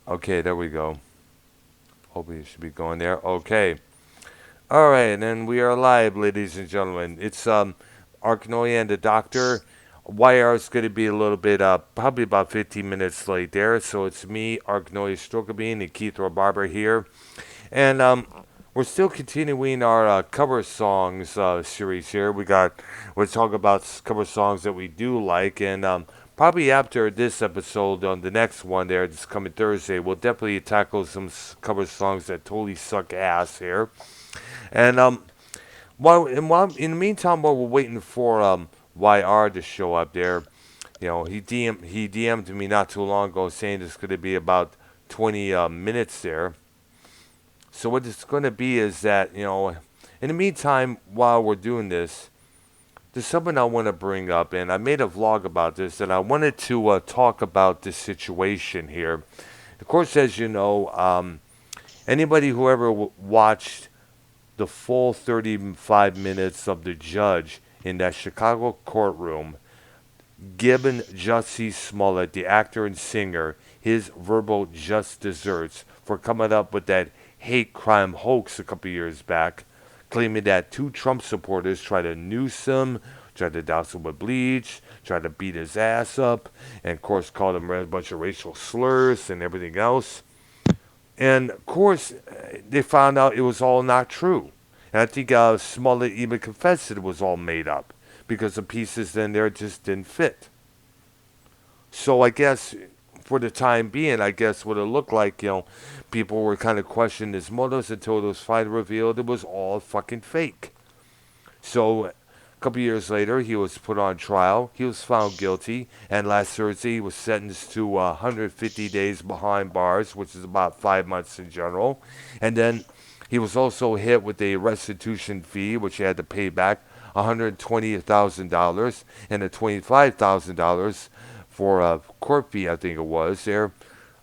Okay, there we go. Hopefully it should be going there. Okay. All right, and we are live, ladies and gentlemen. It's Arknolia and the Doctor. YR is going to be a little bit, probably about 15 minutes late there. So it's me, Arknolia Strokelbean, and Keith Rebarber here. And we're still continuing our cover songs series here. We're talking about cover songs that we do like, and probably after this episode, on the next one there, this coming Thursday, we'll definitely tackle some cover songs that totally suck ass here. And while in the meantime, while we're waiting for YR to show up there, he DM'd me not too long ago saying it's going to be about 20 minutes there. So what it's going to be is that, in the meantime, while we're doing this, there's something I want to bring up, and I made a vlog about this, and I wanted to talk about this situation here. Of course, as you know, anybody who ever watched the full 35 minutes of the judge in that Chicago courtroom giving Jussie Smollett, the actor and singer, his verbal just desserts for coming up with that hate crime hoax a couple years back, claiming that two Trump supporters tried to noose him, tried to douse him with bleach, tried to beat his ass up, and of course called him a bunch of racial slurs and everything else. And of course, they found out it was all not true. And I think Smollett even confessed that it was all made up because the pieces in there just didn't fit. So I guess for the time being, I guess what it looked like, people were kind of questioning his motives until it was finally revealed it was all fucking fake. So a couple years later, he was put on trial. He was found guilty, and last Thursday he was sentenced to 150 days behind bars, which is about 5 months in general. And then he was also hit with a restitution fee, which he had to pay back $120,000 and a $25,000 for a court fee, I think it was there.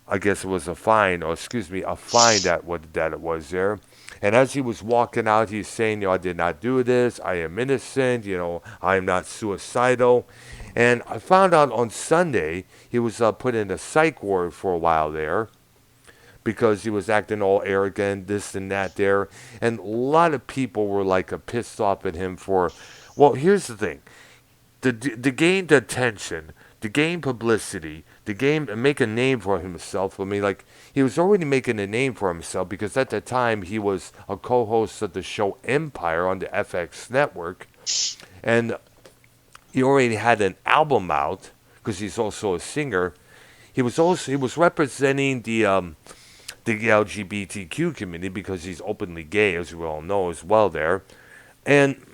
I guess it was a fine, or excuse me, a fine that it was there. And as he was walking out, he's saying, I did not do this. I am innocent. I am not suicidal. And I found out on Sunday he was put in a psych ward for a while there because he was acting all arrogant, this and that there. And a lot of people were like pissed off at him for, well, here's the thing. To gain the attention, to gain publicity, to gain make a name for himself. I mean, like he was already making a name for himself because at the time he was a co-host of the show Empire on the FX network, and he already had an album out because he's also a singer. He was representing the LGBTQ community because he's openly gay, as we all know as well there, and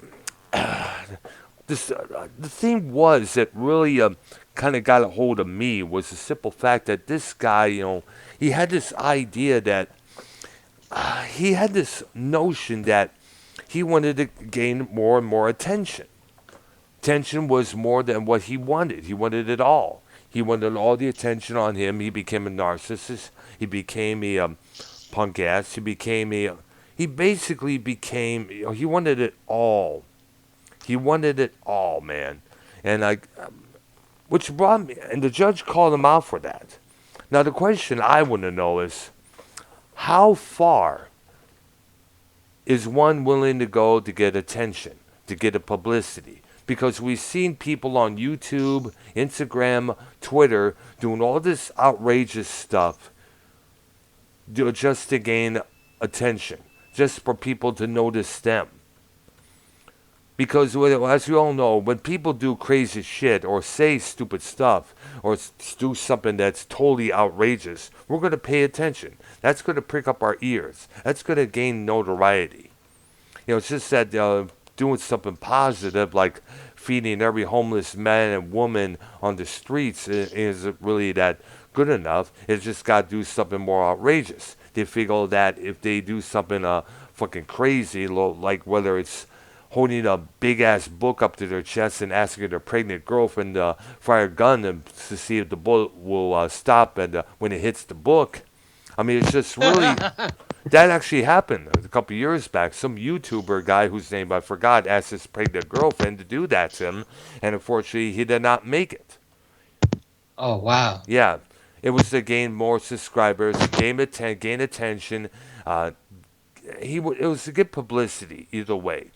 the thing was that really kind of got a hold of me was the simple fact that this guy, he had this idea that he had this notion that he wanted to gain more and more attention. Attention was more than what he wanted. He wanted it all. He wanted all the attention on him. He became a narcissist. He became a punk ass. He basically became. He wanted it all. He wanted it all, man. And which brought me, and the judge called him out for that. Now the question I want to know is, how far is one willing to go to get attention, to get a publicity? Because we've seen people on YouTube, Instagram, Twitter doing all this outrageous stuff just to gain attention, just for people to notice them. Because as we all know, when people do crazy shit or say stupid stuff or do something that's totally outrageous, we're going to pay attention. That's going to prick up our ears. That's going to gain notoriety. It's just that doing something positive like feeding every homeless man and woman on the streets isn't really that good enough. It's just got to do something more outrageous. They figure that if they do something fucking crazy, like whether it's holding a big ass book up to their chest and asking their pregnant girlfriend to fire a gun to see if the bullet will stop and when it hits the book. I mean, it's just really that actually happened a couple years back. Some YouTuber guy whose name I forgot asked his pregnant girlfriend to do that to him, and unfortunately, he did not make it. Oh, wow. Yeah, It was to gain more subscribers, gain attention. Uh, it was to get publicity either way.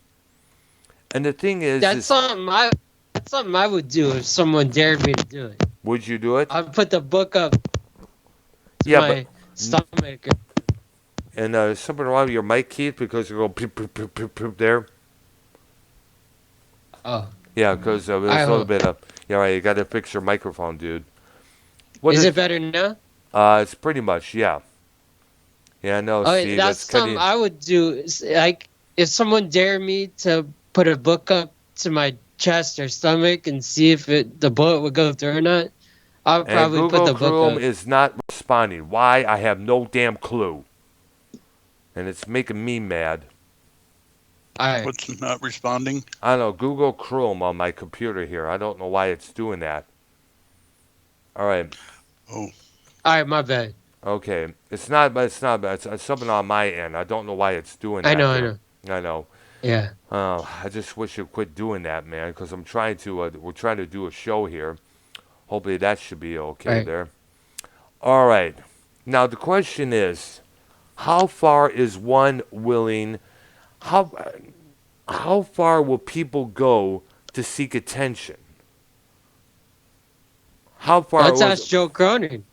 And the thing That's is, something I that's something I would do if someone dared me to do it. would you do it? I'd put the book up to Yeah, but my stomach. and something wrong with your mic, Keith, because you go poop, poop, poop, poop, poop there. Oh, Yeah, because there's I a little hope. bit of. Yeah, right. You got to fix your microphone, dude. What Is it is? better now? It's pretty much yeah. Yeah, no, Oh, Steve, that's that's something cutting. I would do. Like if someone dared me to put a book up to my chest or stomach and see if the bullet would go through or not, I would And probably put Google the book Chrome up. is not responding. Why? I have no damn clue. And it's making me mad. All right, What's not responding? I don't know. Google Chrome on my computer here. I don't know why it's doing that. All right. Oh, all right, my bad. Okay. It's not, but it's not. But it's something on my end. I don't know why it's doing I that know, I there. know. I know. Yeah. I just wish you quit doing that, man. Because I'm trying to. We're trying to do a show here. Hopefully that should be All okay right. there. All right. Now the question is, how far is one willing? How how far will people go to seek attention? How far Let's was? ask Joe Cronin.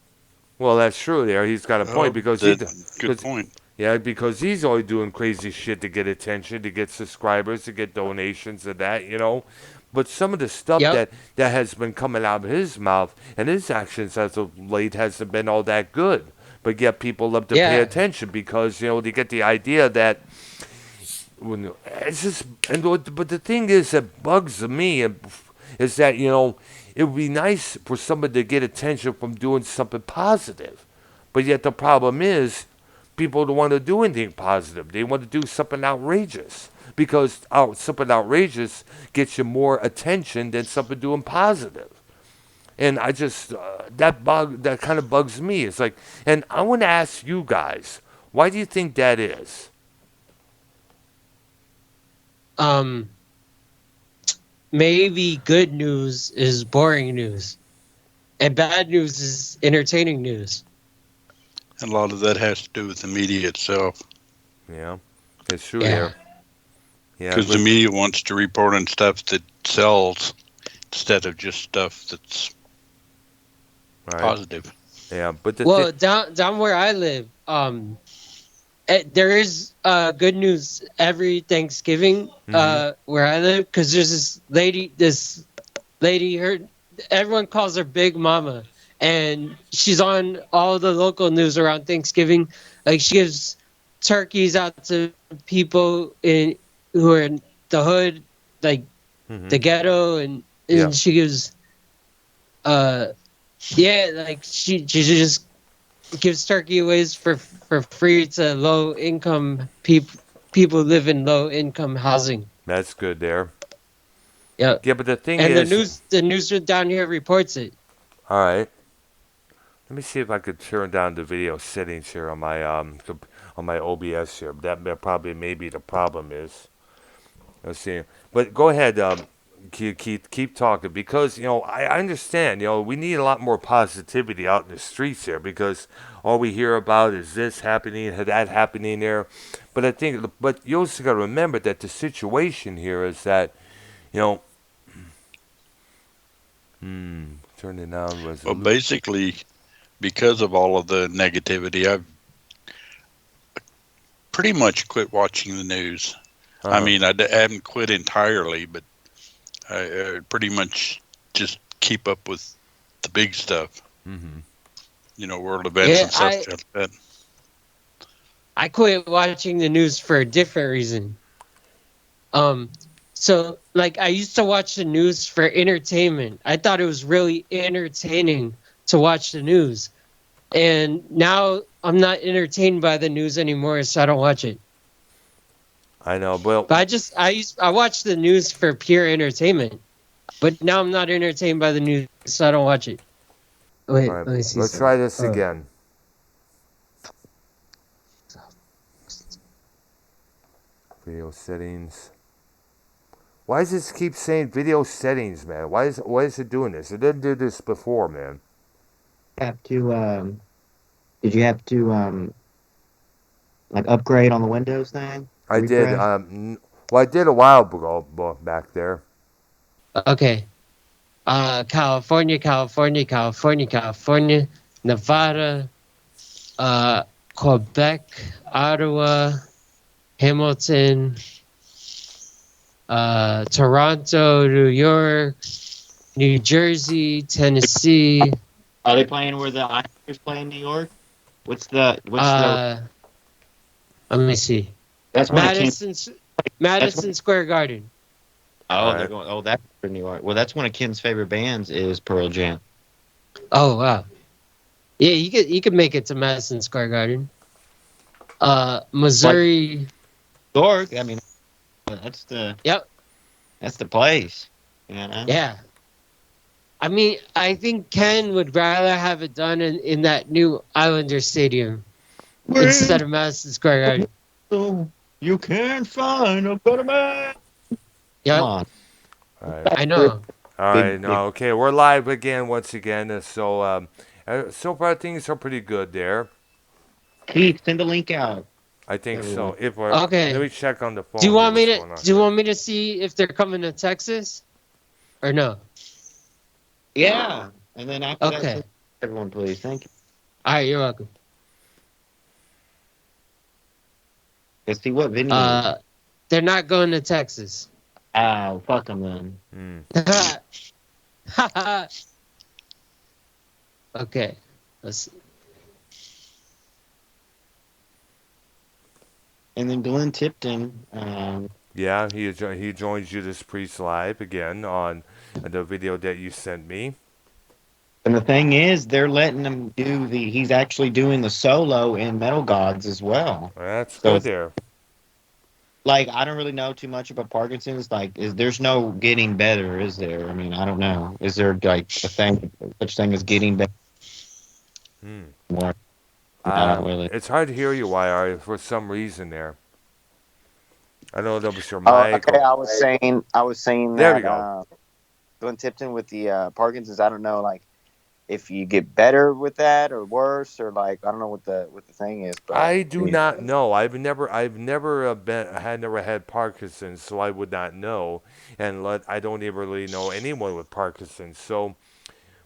Well, that's true. There, he's got a point oh, because that good because point. yeah, because he's always doing crazy shit to get attention, to get subscribers, to get donations, and that But some of the stuff Yep. that has been coming out of his mouth and his actions as of late hasn't been all that good. But yet people love to pay Yeah. attention because they get the idea that when it's just but the thing is that bugs me is that it would be nice for somebody to get attention from doing something positive, but yet the problem is people don't want to do anything positive. They want to do something outrageous because something outrageous gets you more attention than something doing positive. And I just that kind of bugs me. It's like, and I want to ask you guys, why do you think that is? Um, maybe good news is boring news, and bad news is entertaining news. And a lot of that has to do with the media itself, Yeah, it's true Yeah. there. Yeah, because the but media wants to report on stuff that sells instead of just stuff that's right. positive. Yeah, but Well, down where I live, there is good news every Thanksgiving hmm where I live because there's this lady, her everyone calls her Big Mama, and she's on all the local news around Thanksgiving. Like she gives turkeys out to people who are in the hood, like hmm the ghetto, and yeah, she gives uh yeah, like she just gives turkey aways for free to low income people live in low income housing. that's good there. Yeah, Yeah, but the thing and the is, news down here reports it. all right. Let me see if I could turn down the video settings here on my OBS here. That probably maybe the problem is. Let's see. But go ahead, keep talking because I understand. We need a lot more positivity out in the streets here because all we hear about is this happening, that happening there. But I think, but you also got to remember that the situation here is that you know, turning down Well, resolution. basically, because of all of the negativity, I've pretty much quit watching the news. I Uh-huh. mean, I haven't quit entirely, but I pretty much just keep up with the big stuff, Mm-hmm. world events Yeah, and stuff like that. I quit watching the news for a different reason. Um, so like I used to watch the news for entertainment. I thought it was really entertaining to watch the news, and now I'm not entertained by the news anymore, so I don't watch it. I know, but But I watch the news for pure entertainment. But now I'm not entertained by the news, so I don't watch it. all Wait, right. let me see Let's try something. this again. Video settings. Why does this keep saying video settings, man? Why is it doing this? It didn't do this before, man. have to did you have to like upgrade on the Windows thing? I did. Refresh? Well, I did a while ago back there. Okay. California, California, California, California, Nevada, uh, Quebec, Ottawa, Hamilton, Toronto, New York, New Jersey, Tennessee. Are they playing where the Islanders play in New York? What's the Uh, Let me see. that's one of Ken's Madison, that's one, Madison Square Garden. oh they're Right. going that's for New York. Well, that's one of Ken's favorite bands is Pearl Jam. Oh wow. Yeah, you could make it to Madison Square Garden. Like Missouri. New York, I mean Yep. that's the place. You know? Yeah. I mean, I think Ken would rather have it done in that new Islander Stadium Well, instead of Madison Square Garden. you can't find a better man. Come Yep. on. All right. I know. All Big right. big No. Okay. We're live again once again. So far things are pretty good there. Keith, send the link out, I think everyone. so. If we're, let Okay. me check on the Do you phone here. want me What's to going on do you here? want me to see if they're coming to Texas or no? Yeah. And then after that, Okay. send everyone, please. Thank you. All right, you're welcome. Let's see what venue. Uh they're not going to Texas. Oh, fuck them then. Okay. Let's see. And then Glenn Tipton. Yeah. He joins Judas Priest live again on the video that you sent me. And the thing is, they're letting him do the. He's actually doing the solo in Metal Gods as well. That's So good it's there. like I don't really know too much about Parkinson's. Like, there's no getting better, is there? I mean, I don't know. Is there like a thing, such thing as getting better? Hmm. More? I don't really. It's hard to hear you, YR, for some reason there. I don't know if that was your Oh, mic okay. or. I was saying There we that go. Glenn Tipton with the Parkinson's. I don't know, like if you get better with that or worse, or like I don't know what the thing is, but I do not know. I've never had Parkinson's, so I would not know. I don't even really know anyone with Parkinson's. So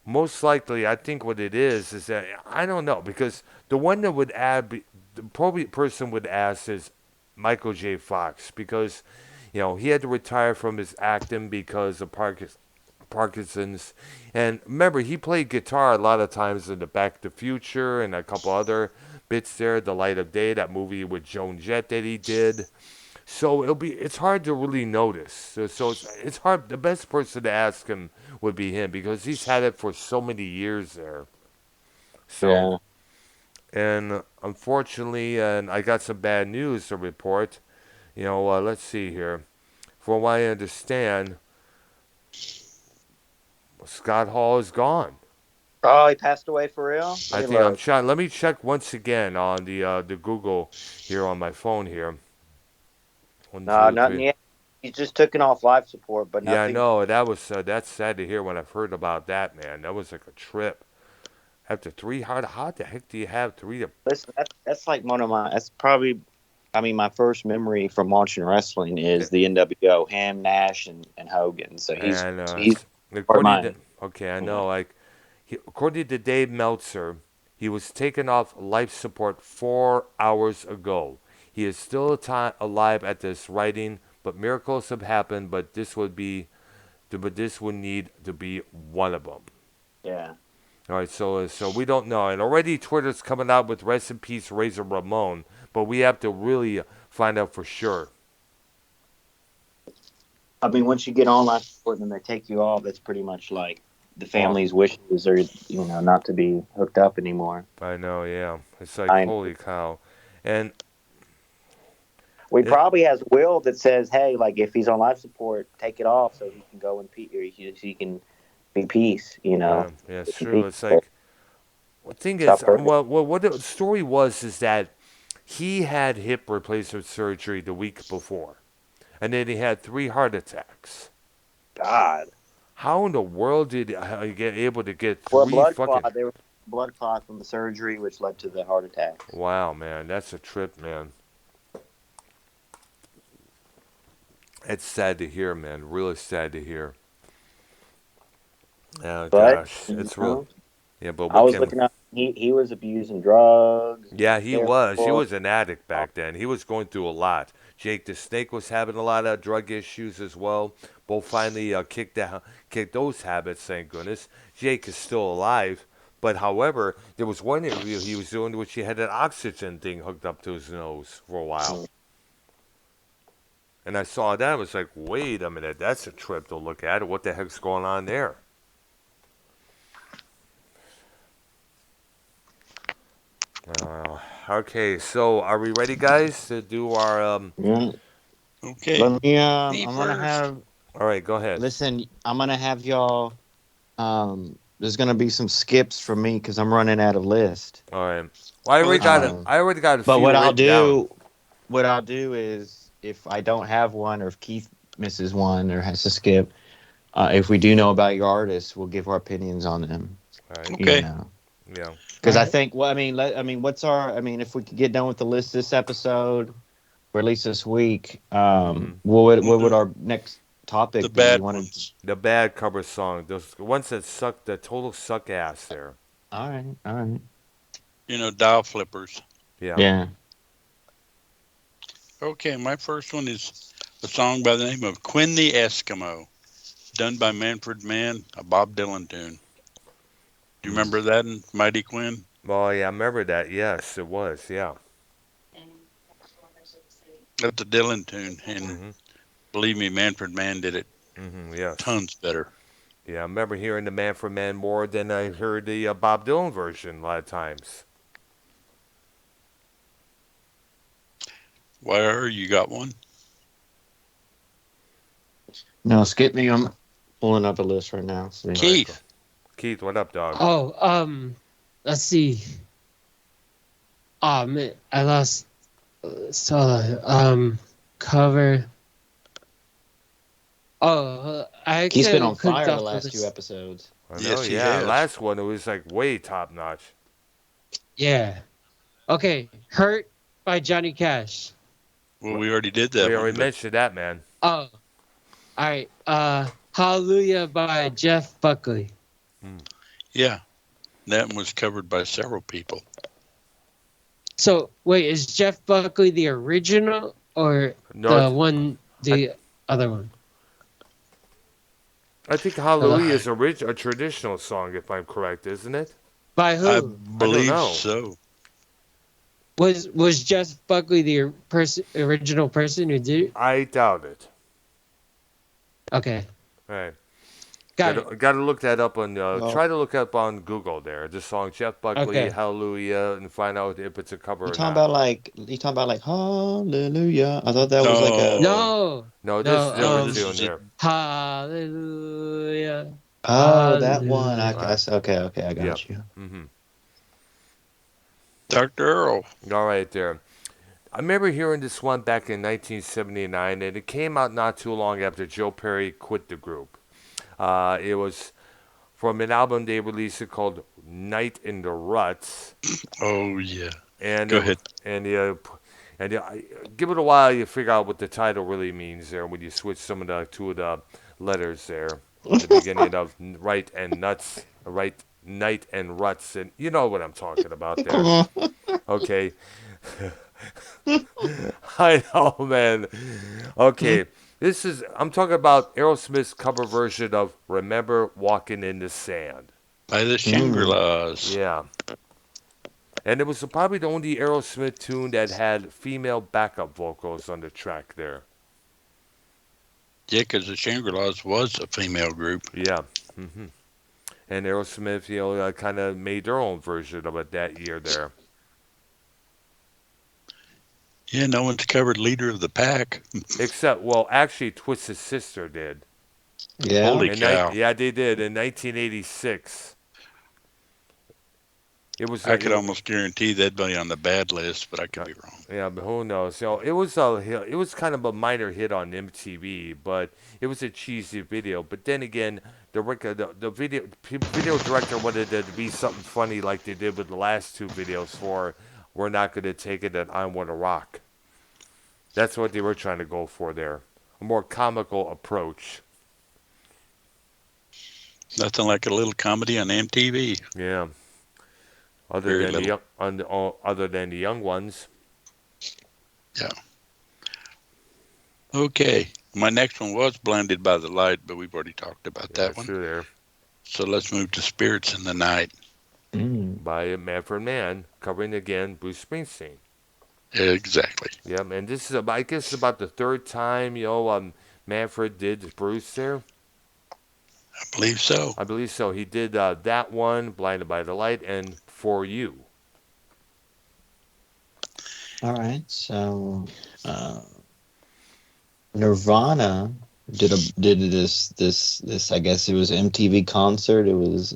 most likely, I think what it is that I don't know because the one that would the appropriate person would ask is Michael J. Fox because he had to retire from his acting because of Parkinson's. And remember, he played guitar a lot of times in the Back to the Future and a couple other bits there. The Light of Day, that movie with Joan Jett that he did. So it's hard to really notice. So it's hard. The best person to ask him would be him because he's had it for so many years there. So yeah. and unfortunately, and I got some bad news to report. Let's see here. From what I understand, Scott Hall is gone. Oh, he passed away for real. Let I me think I'm look. trying. Let me check once again on the Google here on my phone here. One, No, two, nothing three. yet. He's just taken off life support, but Yeah, I nothing. know. That's sad to hear when I've heard about that, man. That was like a trip. After three, how the heck do you have three? Listen, that's like one of my. That's probably. I mean, my first memory from watching wrestling is the NWO, him, Nash, and Hogan. So he's And he's part of according to mine. okay, I You know. know. According to Dave Meltzer, he was taken off life support 4 hours ago. He is still alive at this writing, but miracles have happened. But this would need to be one of them. Yeah. All right, so we don't know, and already Twitter's coming out with rest in peace Razor Ramon, but we have to really find out for sure. I mean, once you get on life support and then they take you off, that's pretty much like the Off. family's wishes are, not to be hooked up anymore. I know, yeah. It's like I holy cow, and We it, probably has a will that says, hey, like if he's on life support, take it off so he can go in peace, or he can be peace, yeah, it's in true. peace. It's like the thing Stop is, hurting. well, what the story was is that he had hip replacement surgery the week before, and then he had 3 heart attacks. God. How in the world did he get able to get Well, three blood fucking? clot. blood clot from the surgery, which led to the heart attack. Wow, man, that's a trip, man. It's sad to hear, man. Really sad to hear. Oh But gosh, you it's real. know, Yeah, but I what was can? looking up. He was abusing drugs and Yeah, he was. He alcohol. was an addict back then. He was going through a lot. Jake the Snake was having a lot of drug issues as well. Both finally kicked those habits. Thank goodness. Jake is still alive. But however, there was one interview he was doing which he had an oxygen thing hooked up to his nose for a while. And I saw that. I was like, wait a minute, that's a trip to look at. What the heck's going on there? Okay, so are we ready, guys, to do our? Yeah. Okay. Let me. Me I'm gonna first. have. All right, go ahead. Listen, I'm gonna have y'all. There's gonna be some skips from me because I'm running out of list. All right. Well, that's fine. I already got a But few written down. what I'll do is if I don't have one or if Keith misses one or has to skip, if we do know about your artists, we'll give our opinions on them. All right. Okay. You know, Yeah. because I Alright. think. Well, what's our? If we could get done with the list this episode, or at least this week, what would our next topic The be? bad You wanna- ones. The bad cover song, those ones that suck, the total suck ass there. All right, all right. Dial flippers. Yeah. Yeah. Okay, my first one is a song by the name of Quinn the Eskimo, done by Manfred Mann, a Bob Dylan tune. Do you remember that in Mighty Quinn? Oh yeah, I remember that. Yes, it was. Yeah. That's a Dylan tune, and Mhm. believe me, Manfred Mann did it Yes. tons better. Yeah, I remember hearing the Manfred Man more than I heard the Bob Dylan version a lot of times. Wire, you got one? No, skip me. I'm pulling up a list right now. See. Keith. Keith, what up, dog? Oh, let's see. Oh man, I lost. Cover. Oh, I He's been on clicked fire the off last this. two episodes. I know, Yes, he yeah. has. Last one, it was like way top notch. Yeah. Okay. Hurt by Johnny Cash. Well, we already did that We one. already but mentioned that, man. Oh. All right. Hallelujah by Jeff Buckley. yeah, that one was covered by several people. So wait, is Jeff Buckley the original or No, the other one? I think Hallelujah is a traditional song, if I'm correct, isn't it? By I who? believe know. so. Was Jeff Buckley the original person who did it? I doubt it. Okay. All right. Got it. Got to look that up on. Well- Try to look up on Google there. The song Jeff Buckley, Okay. Hallelujah, and find out if it's a cover You or talking not. about like Hallelujah? I thought that was like a. No. No, this is different this tune is there. Hallelujah. Oh, that one. I Hallelujah. guess. Okay, I got Yep. you. Mm-hmm. Dr. Earl. All right, there. I remember hearing this one back in 1979, and it came out not too long after Joe Perry quit the group. It was from an album they released called Night in the Ruts. Oh, yeah. And Go ahead. Give it a while, you figure out what the title really means there when you switch two of the letters there at the beginning of right and nuts, right, night and ruts, and you know what I'm talking about there. Okay. I know, man. Okay. I'm talking about Aerosmith's cover version of Remember Walking in the Sand. By the Shangri-Las. Yeah. And it was probably the only Aerosmith tune that had female backup vocals on the track there. Yeah, because the Shangri-Las was a female group. Yeah. Hmm. And Aerosmith, kind of made their own version of it that year there. Yeah, no one's covered Leader of the Pack. Except, well, actually, Twisted Sister did. Yeah. Holy cow. Yeah, they did in 1986. It was. I could almost guarantee that'd be on the bad list, but I could be wrong. Yeah, but who knows? It was kind of a minor hit on MTV, but it was a cheesy video. But then again, the video director wanted it to be something funny like they did with the last two videos for "We're Not Gonna Take It" and "I Wanna Rock." That's what they were trying to go for there, a more comical approach. Nothing like a little comedy on MTV. Yeah. Other Very than little. other than the young ones. Yeah. Okay. My next one was Blinded by the Light, but we've already talked about Yeah, that one. true there. So let's move to Spirits in the Night. By Manfred Mann, covering again Bruce Springsteen. Exactly. Yeah, and this is I guess about the third time Manfred did Bruce there. I believe so. I believe so. He did that one, Blinded by the Light, and For You. All right, so Nirvana did this. I guess it was MTV concert. It was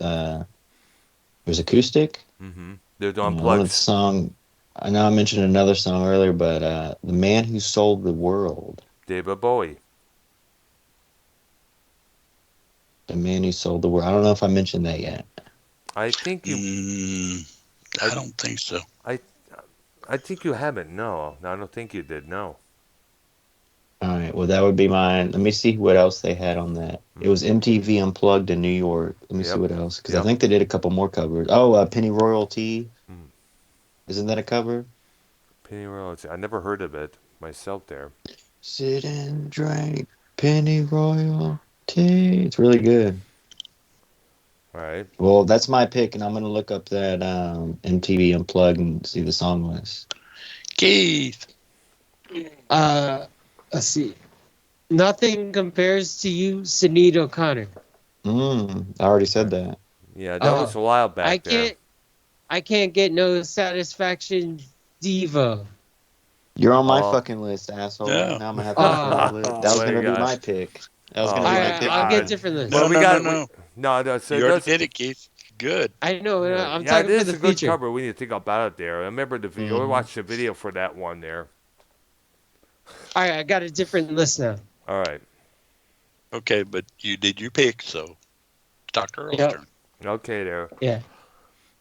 acoustic. Mm-hmm. They're One of the unplugged. song. I know I mentioned another song earlier, but "The Man Who Sold the World." David Bowie. The Man Who Sold the World. I don't know if I mentioned that yet. I think you. I don't think so. I think you haven't. No, I don't think you did. No. All right, well, that would be mine. Let me see what else they had on that. It was MTV Unplugged in New York. Let me see Yep. what else, because Yep. I think they did a couple more covers. Oh, Penny Royalty. Hmm. Isn't that a cover? Penny Royalty. I never heard of it myself there. Sit and drink Penny Royalty. It's really good. All right. Well, that's my pick, and I'm going to look up that MTV Unplugged and see the song list. Keith. Let's see. Nothing compares to you, Sinead O'Connor. I already said that. Yeah, that was a while back there. I can't get no satisfaction, Diva. You're on my Oh. fucking list, asshole. Yeah. Now I'm going to have to look at the list. That was my going to be gosh. my pick. That was Oh, going to be my my pick. I'll God. get different lists. No, Well, we no, got no. no. So You it already does. did it, Keith. Good. I know. Yeah, I'm yeah, talking it for is the a good future. cover. We need to think about it there. I remember the video. We watched the video for that one there. All right, I got a different list now. All right. Okay, but you did your pick, so it's Dr. Earl's Yep. turn. Okay, there. Yeah.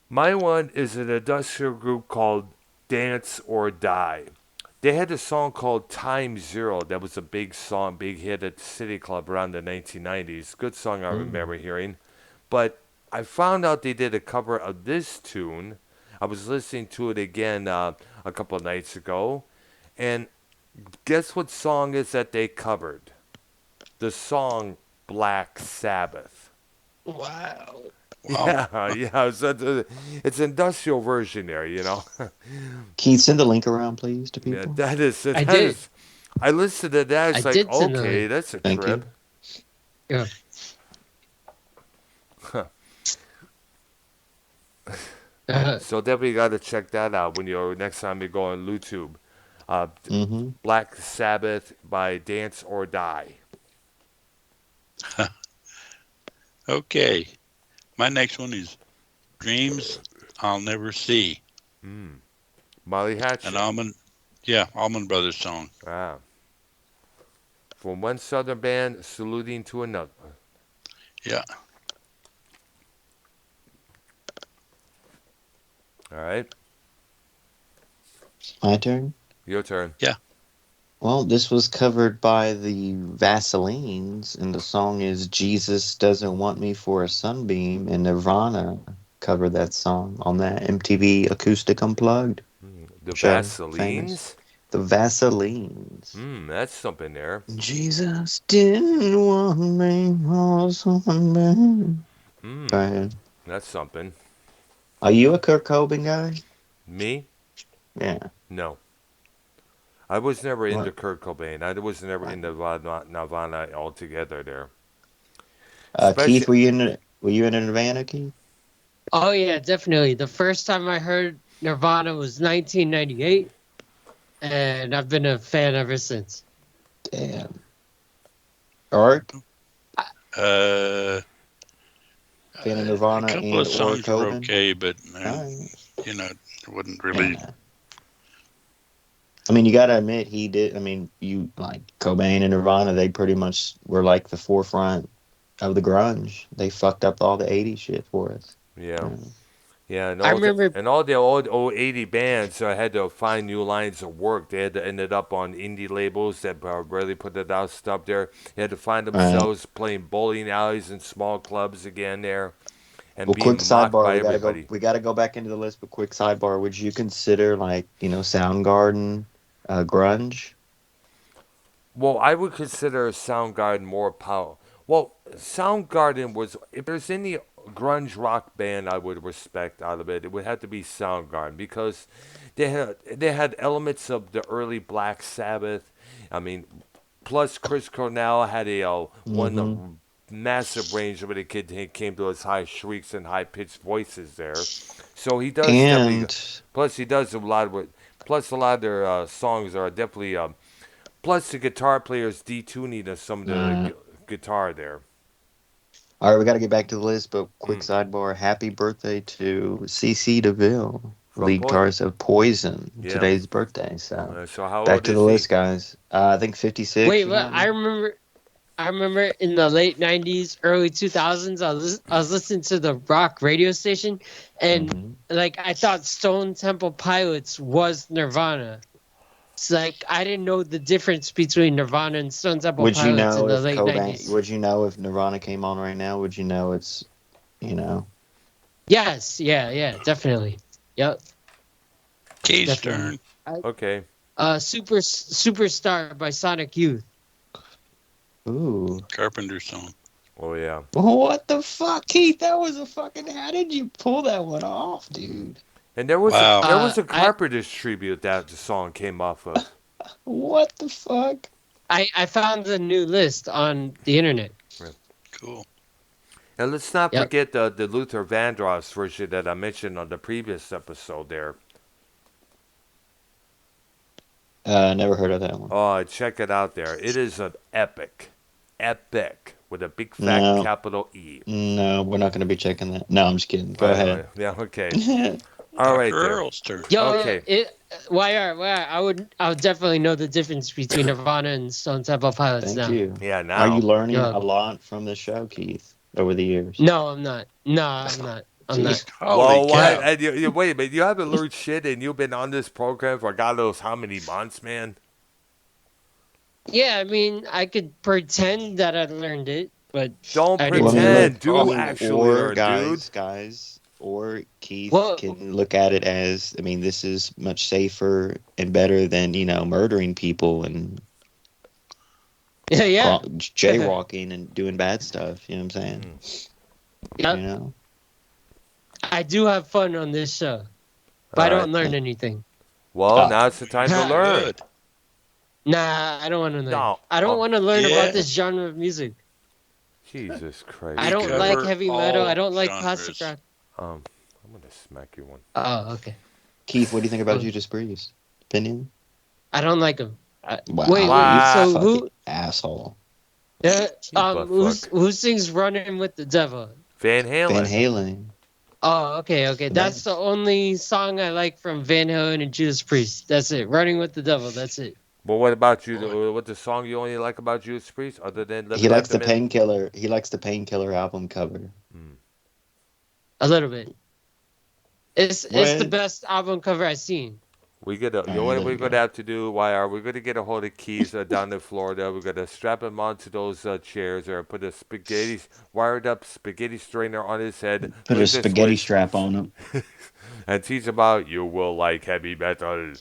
My one is an industrial group called Dance or Die. They had a song called Time Zero that was a big song, big hit at the City Club around the 1990s. Good song I remember hearing. But I found out they did a cover of this tune. I was listening to it again a couple of nights ago. And guess what song is that they covered? The song Black Sabbath. Wow. Yeah. So it's an industrial version there, Can you send the link around, please, to Yeah, people? that is. I did. I listened to that. It's I like, did send the okay, link. that's a Thank trip. Yeah. So definitely got to check that out when you're next time you go on YouTube. Black Sabbath by Dance or Die. Okay. My next one is Dreams I'll Never See. Molly Hatchet. An Allman Brothers song. Ah. From one southern band saluting to another. Yeah. All right. My turn? Your turn. Yeah. Well, this was covered by the Vaselines, and the song is Jesus Doesn't Want Me for a Sunbeam, and Nirvana covered that song on that MTV Acoustic Unplugged. The show. Vaselines. Famous. The Vaselines. That's something there. Jesus didn't want me for a sunbeam. Go ahead. That's something. Are you a Kurt Cobain guy? Me? Yeah. No. I was never into What? Kurt Cobain. I was never into Nirvana altogether there. Keith, were you in Nirvana, Keith? Oh yeah, definitely. The first time I heard Nirvana was 1998, and I've been a fan ever since. Damn. Art? Uh, Fan of Nirvana a couple and of songs or were Cobain? okay, but Alright. it wasn't really. Yeah. I mean, you got to admit he did. I mean, you like Cobain and Nirvana. They pretty much were like the forefront of the grunge. They fucked up all the '80s shit for us. Yeah. Yeah. Yeah, and I all remember. the old 80 bands had to find new lines of work. They had to ended up on indie labels that really put it out stuff there. They had to find Right. themselves playing bowling alleys and small clubs again there, and Well, being quick mocked sidebar. by We gotta go. everybody. We gotta go back into the list. But quick sidebar. Would you consider like Soundgarden, grunge? Well, I would consider Soundgarden more power. Well, Soundgarden was, if there's any grunge rock band I would respect out of it, it would have to be Soundgarden because they had elements of the early Black Sabbath. I mean, plus Chris Cornell had one Mm-hmm. massive range when it came to his high shrieks and high pitched voices there. So he does definitely. And Plus, he does a lot of. Plus, a lot of their songs are definitely. Plus, the guitar player's detuning of some of the uh, guitar there. all right, we gotta get back to the list. But quick Mm. sidebar. Happy birthday to CC DeVille, From lead Point. guitarist of Poison. Yeah. Today's birthday. So So how back old to the is he? list, guys. I think 56 Wait, or what? I something. remember. I remember in the late '90s, early 2000s, I was listening to the rock radio station, and Mm-hmm. like I thought Stone Temple Pilots was Nirvana. It's like I didn't know the difference between Nirvana and Stone Temple Would you Pilots in know the if late Cobain? '90s. Would you know if Nirvana came on right now? Would you know it's you know? Yes, yeah, definitely. Yep, Keith's definitely. turn. Okay. Superstar by Sonic Youth. Ooh. Carpenter song. Oh yeah. What the fuck, Keith? That was a fucking. How did you pull that one off, dude? And there was a Wow. there was a I Carpenter's tribute that the song came off of. What the fuck? I found the new list on the internet. Cool. And let's not Yep. forget the Luther Vandross version that I mentioned on the previous episode there. Never heard of that one. Oh, check it out there. It is an epic. Epic. With a big fat No, capital E. no, we're not gonna be checking that. No, I'm just kidding. Go Right, ahead. right. Yeah, okay. All right Dr. there. Earl's turn. Yo, Okay. I would definitely know the difference between Nirvana and Stone Temple Pilots Thank now. you. Yeah, Are you now. learning Yeah. a lot from this show, Keith, over the years? No, I'm not. No, I'm not. I'm not. Holy Well, what? cow. And wait a minute. You haven't learned shit, and you've been on this program for God knows how many months, man. Yeah, I mean, I could pretend that I learned it, but Don't I Well, I didn't mean, learn pretend. it. Do actually or learn, dude. guys, or Keith Well, can look at it as, I mean, this is much safer and better than murdering people and yeah. jaywalking and doing bad stuff. You know what I'm saying? Yep. You know. I do have fun on this show, but I All don't right. learn anything. Well, Ah. now it's the time to learn. Good. Nah, I don't want to learn. No. I don't Oh, want to learn yeah. about this genre of music. Jesus Christ. I don't cover like heavy metal. all I don't like genres. classic rock. I'm gonna smack you one. Oh, okay. Keith, what do you think about Oh. Judas Priest? Opinion? I don't like them. Wow, Wait, you Wow. so who? fucking asshole. butt Who sings "Running with the Devil"? Van Halen. Van Halen. Oh, okay. That's the only song I like from Van Halen and Judas Priest. That's it. "Running with the Devil." That's it. But what about you? What's the song you only like about Judas Priest, other than He likes the Minute? Painkiller. He likes the Painkiller album cover. A little bit. It's the What? best album cover I've seen. We gotta, All you know right, what there we're you gonna go. have to do? Why are we gonna get a hold of Keys down in Florida? We're gonna strap him onto those chairs, or put a wired up spaghetti strainer on his head. Put a flip the spaghetti switch, strap on him. and teach him about you will like heavy metal.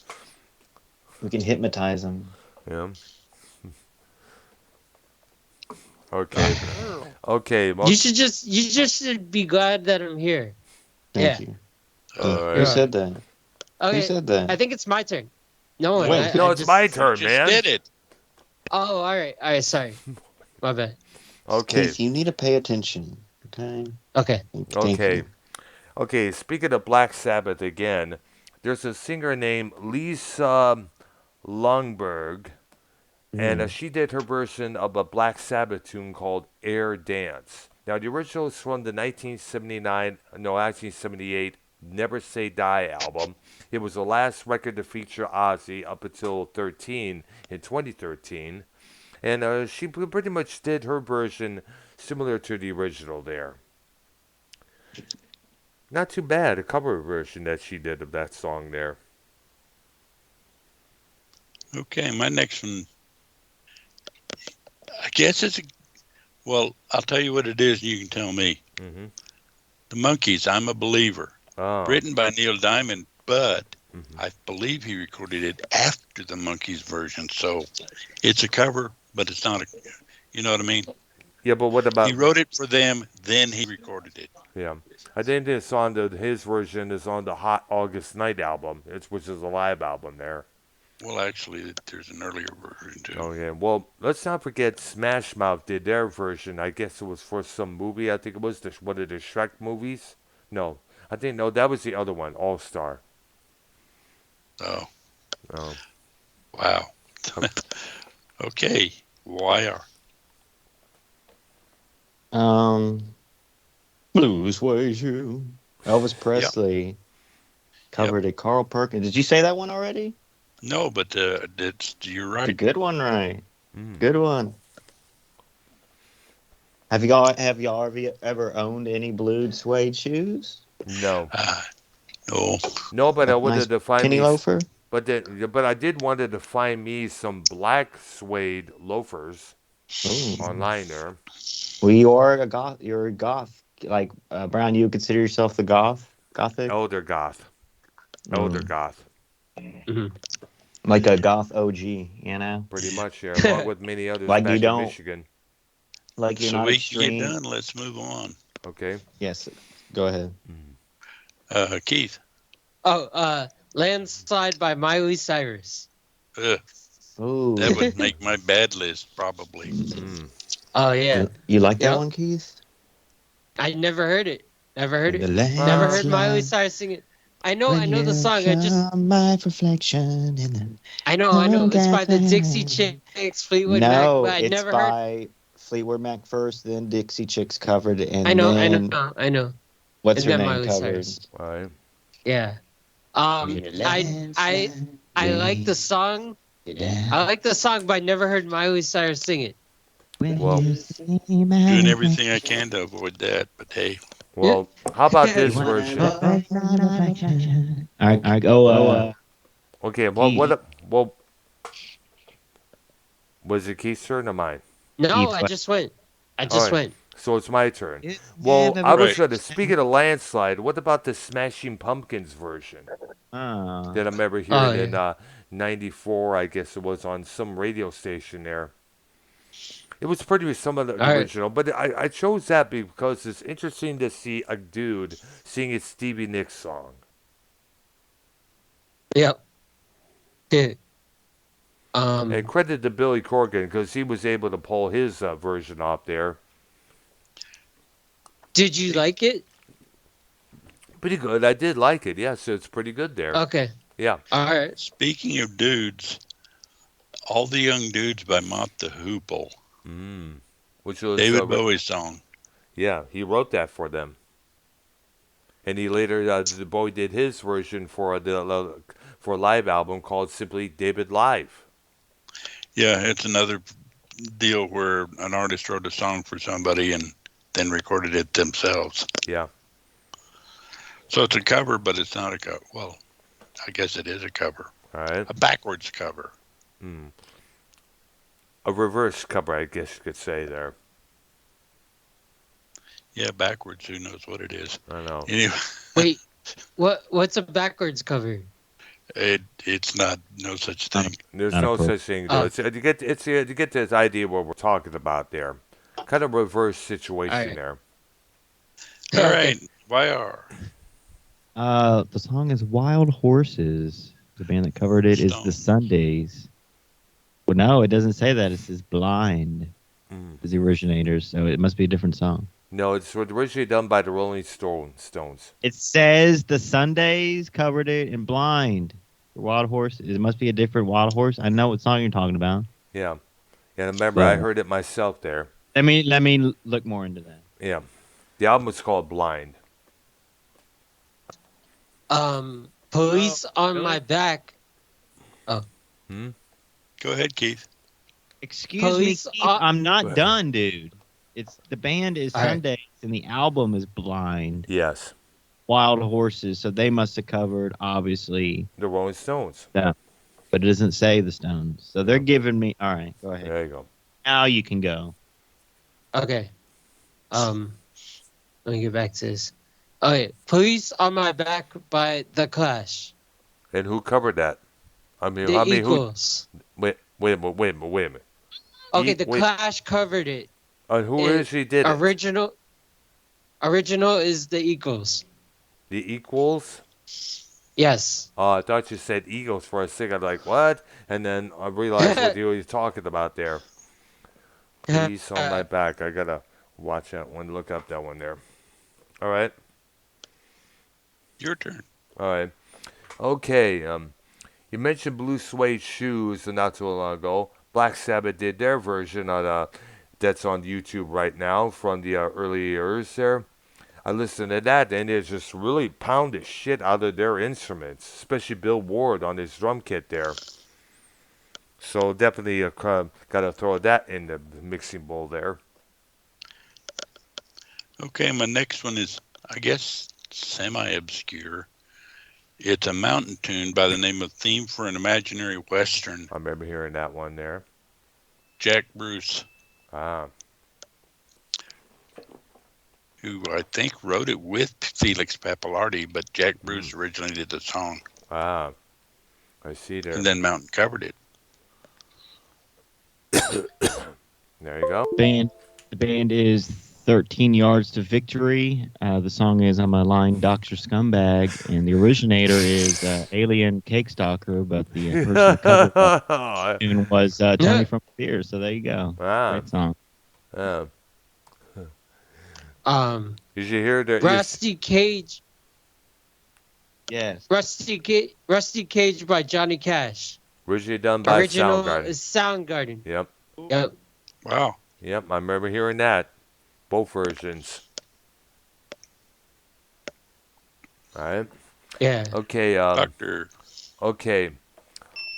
We can hypnotize him. Yeah. Okay. Okay. Well, You just should be glad that I'm here. Thank Yeah. you. all Who right. said that? Who Okay, said that? I think it's my turn. No one. Wait. No, I it's just- my turn, Just man. did it. Oh, all right. Sorry, my bad. Okay. Keith, you need to pay attention. Okay. Okay. Thank Okay. you. Okay, speaking of Black Sabbath again, there's a singer named Lisa Lundberg, and she did her version of a Black Sabbath tune called Air Dance. Now, the original is from the 1978 Never Say Die album. It was the last record to feature Ozzy up until 13 in 2013. And she pretty much did her version similar to the original there. Not too bad, a cover version that she did of that song there. Okay, my next one, I guess well, I'll tell you what it is and you can tell me. Mm-hmm. The Monkees, I'm a Believer. Oh. Written by Neil Diamond, but Mm-hmm. I believe he recorded it after the Monkees version. So it's a cover, but it's not you know what I mean? Yeah, but what about... He wrote it for them, then he recorded it. Yeah. I think it's on his version is on the Hot August Night album, which is a live album there. Well, actually, there's an earlier version, too. Oh, yeah. Well, let's not forget Smash Mouth did their version. I guess it was for some movie. I think it was one of the Shrek movies. No. No, that was the other one, All Star. Oh. Oh. Wow. Okay. YR. Blue Suede Shoe. Elvis Presley covered it. Carl Perkins. Did you say that one already? No, but you're The right. good one, right? Mm. Good one. Have y'all ever owned any blue suede shoes? No. No. No, but I Like wanted nice to find penny me... loafer? But I did wanted to find me some black suede loafers Ooh. online there. Well, you are a goth. You're a goth. Like Brown, you consider yourself the gothic? Elder Goth. Elder Goth. Mhm. Like a goth OG, you know? Pretty much here, along with many others Like you back in don't- Michigan. Like you're So not we can get extreme. done. Let's move on. Okay. Yes, go ahead. Keith. Oh, Landslide by Miley Cyrus. Ooh. That would make my bad list, probably. Mm. Oh, yeah. You like that Yep. one, Keith? I never heard it. Never heard it. The Never heard Miley landslide, Cyrus sing it. I know when the you song. I just, saw my reflection in the I know. It's by the Dixie Chicks, Fleetwood Mac, No, but I it's never heard. by Fleetwood Mac first, then Dixie Chicks covered it, and I know. what's And her then name Miley covered? Cyrus. All right. Yeah. I like the song. I like the song, but I never heard Miley Cyrus sing it. Well, Doing everything I can to avoid that, but hey. well, how about this You version? All right, go. Okay, well, Keith. well, was it Keith's turn or mine? No, Keith, I what? just went. Alright. went. So it's my turn. Well, I was Right. going to, speaking of Landslide, what about the Smashing Pumpkins version Uh, that I remember hearing in 94, I guess it was, on some radio station there. It was pretty much some of the Alright. original, but I chose that because it's interesting to see a dude sing a Stevie Nicks song. Yep. Yeah. And credit to Billy Corgan because he was able to pull his version off there. Did you like it? Pretty good. I did like it. Yes, it's pretty good there. Okay. Yeah. All right. Speaking of dudes, All the Young Dudes by Mott the Hoople. Which was David Bowie's song. Yeah, he wrote that for them. And he later, Bowie did his version for a live album called simply David Live. Yeah, it's another deal where an artist wrote a song for somebody and then recorded it themselves. Yeah. So it's a cover, but it's not a cover. Well, I guess it is a cover. All right. A backwards cover. A reverse cover, I guess you could say there. Yeah, backwards. Who knows what it is? I know. Anyway, Wait. What's a backwards cover? it's not no such thing. There's Not no appropriate. such thing. Though. Oh. You get this idea what we're talking about there. Kind of reverse situation there. All right, YR. The song is Wild Horses. The band that covered it is Stone. the Sundays. Well, no, it doesn't say that. It says Blind is the originator, so it must be a different song. No, it's originally done by the Rolling Stones. It says the Sundays covered it in Blind. The Wild Horse. It must be a different Wild Horse. I know what song you're talking about. Yeah. And remember, I heard it myself there. Let me look more into that. Yeah. The album was called Blind. Police on my back. Go ahead, Keith. Excuse Police me, Keith, are- I'm not done, dude. It's the band is All right. Sundays and the album is Blind Yes. Wild Horses. So they must have covered obviously The Rolling Stones. that, but it doesn't say the Stones. So they're giving me. All right, go ahead. There you go. Now you can go. Okay. Let me get back to this. Okay. Police on My Back by The Clash. And who covered that? I mean, The I mean, who? Equals. Wait a minute. Okay, The Wait. Clash covered it. Who actually did it? Original is The Equals. The Equals? Yes. Oh, I thought you said Eagles for a second. I'm like, what? And then I realized what you were talking about there. Police on My Back. I gotta watch that one. Look up that one there. All right. Your turn. All right. Okay. You mentioned Blue Suede Shoes not too long ago. Black Sabbath did their version on that's on YouTube right now from the early years there. I listened to that, and it just really pounded shit out of their instruments, especially Bill Ward on his drum kit there. So definitely got to throw that in the mixing bowl there. Okay, my next one is, I guess, semi-obscure. It's a mountain tune by the name of Theme for an Imaginary Western. I remember hearing that one there. Jack Bruce, Ah, who I think wrote it with Felix Pappalardi, but Jack Bruce originally did the song. I see there. And then Mountain covered it. There you go. The band is 13 Yards to Victory. The song is I'm a Lying Doctor Scumbag, and the originator is Alien Cake Stalker, but the person who covered the tune was Tony from Fear. So there you go. Great song. Did you hear that? Rusty Cage. Yes. Rusty Cage by Johnny Cash. Originally done by Original Soundgarden. is Soundgarden. Yep. Yep. Wow. Yep, I remember hearing that. Both versions. All right. Yeah. Okay. Doctor. Okay.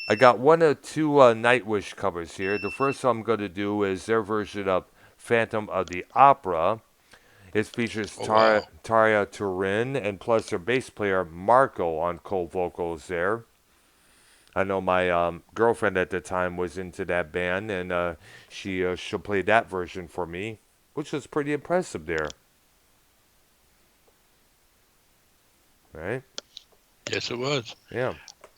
I got one or two Nightwish covers here. The first one I'm going to do is their version of Phantom of the Opera. It features Tarja Turin and plus their bass player Marco on co-vocals there. I know my girlfriend at the time was into that band, and she'll play that version for me, which was pretty impressive there. Right? Yes, it was. Yeah.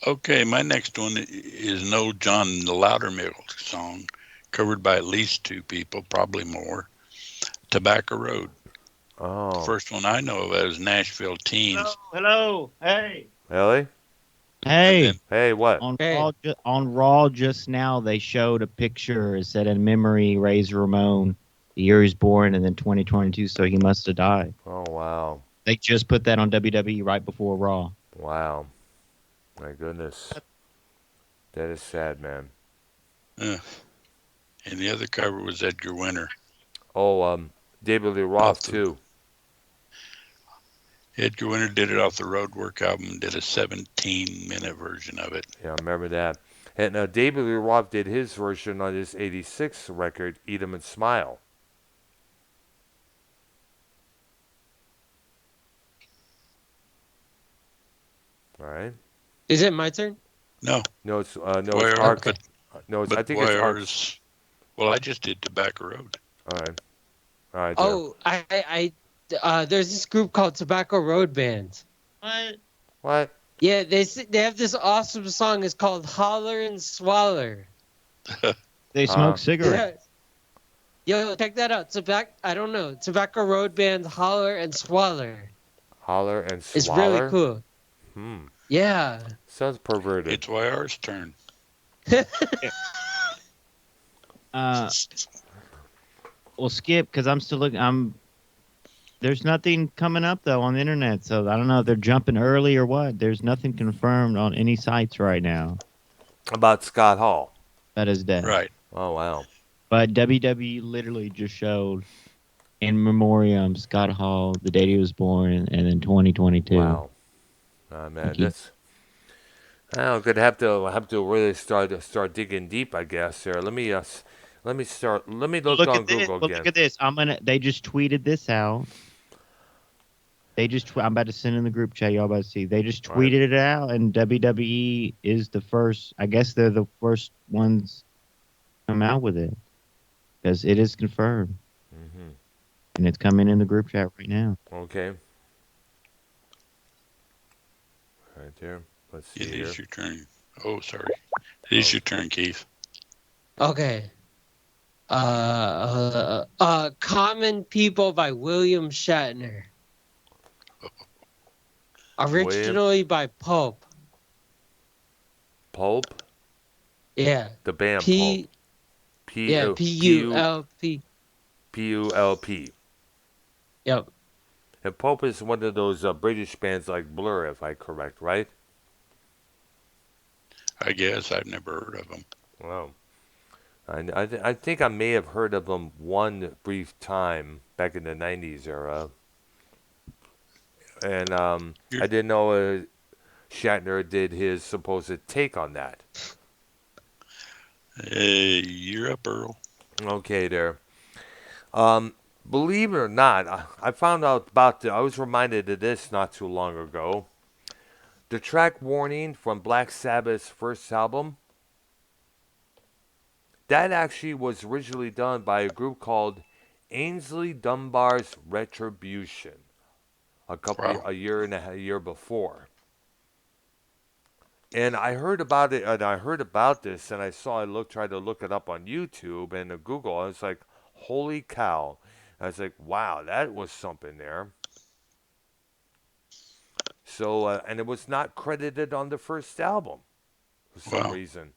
Okay, my next one is an old John Loudermilk song, covered by at least two people, probably more. Tobacco Road. Oh. First one I know of is Nashville Teens. Hello. Hey. Really? Hey. Hey, what? On Raw just now, they showed a picture. It said in memory, Razor Ramon, the year he was born, and then 2022, so he must have died. Oh, wow. They just put that on WWE right before Raw. Wow. My goodness. That is sad, man. And the other cover was Edgar Winter. Oh, David Lee Roth, too. Edgar Winter did it off the Roadwork album and did a 17-minute version of it. Yeah, I remember that. And David Lee Roth did his version on his 86 record, Eat 'em and Smile. All right. Is it my turn? No. No, it's I think it's Ark. Well, I just did Tobacco Road. All right. All right. Oh, there's this group called Tobacco Road Band. What? Yeah, they have this awesome song. It's called Holler and Swaller. They smoke cigarettes. Yo, check that out. Tobacco Road Band, Holler and Swaller. Holler and Swaller? It's really cool. Yeah. Sounds perverted. It's YR's turn. We'll skip because I'm still looking. There's nothing coming up though on the internet, so I don't know if they're jumping early or what. There's nothing confirmed on any sites right now about Scott Hall. That is dead. Right. Oh wow. But WWE literally just showed in memoriam Scott Hall, the date he was born, and then 2022. Wow. Man, that's. I'm gonna have to really start digging deep, I guess. Here, let me Let me start. Let me look Look on at this. Google Well, again. look at this. They just tweeted this out. I'm about to send in the group chat. Y'all about to see. They just All right. tweeted it out, and WWE is the first. I guess they're the first ones to come out with it because it is confirmed, Mm-hmm. and it's coming in the group chat right now. Okay. Right there. Let's see It here. is your turn. Oh, sorry. It is your turn, Keith. Okay. Common People by William Shatner. Originally by Pulp. Pulp. Yeah. The band P. Pulp. Yeah. P-U-L-P. P-U-L-P. Yep. And Pulp is one of those British bands like Blur, if I'm correct, right? I guess I've never heard of them. Wow. I think I may have heard of them one brief time back in the 90s era. And I didn't know Shatner did his supposed take on that. You're up, Earl. Okay, there. Believe it or not, I found out I was reminded of this not too long ago. The track Warning from Black Sabbath's first album, that actually was originally done by a group called Ainsley Dunbar's Retribution a year before. And I heard about it, and I heard about this, and tried to look it up on YouTube and Google. I was like, holy cow. I was like, wow, that was something there. So, and it was not credited on the first album for some reason.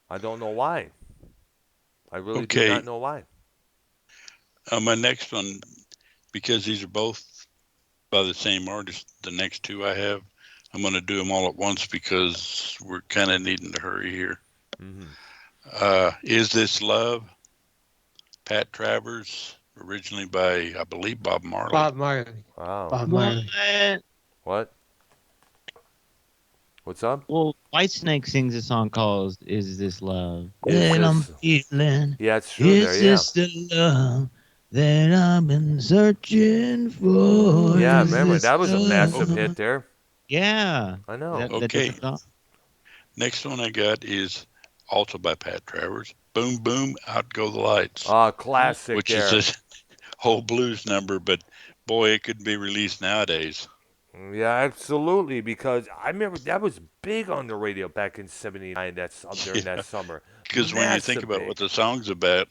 I don't know why. I really do not know why. My next one, because these are both by the same artist, the next two I have, I'm going to do them all at once because we're kind of needing to hurry here. Mm-hmm. Is This Love? Pat Travers, originally by, I believe, Bob Marley. Bob Marley. Wow. Bob Marley. What? What's up? Well, Whitesnake sings a song called "Is This Love?" And I'm feeling. Yeah, it's true. Is this the love that I've been searching for? Yeah, remember that was a massive hit there. Yeah, I know. Okay. Next one I got is also by Pat Travers. Boom, boom, out go the lights. Classic which there. is a whole blues number, but boy, it could be released nowadays. Yeah, absolutely, because I remember that was big on the radio back in '79. That's up during that summer. Because when you think about what the song's about,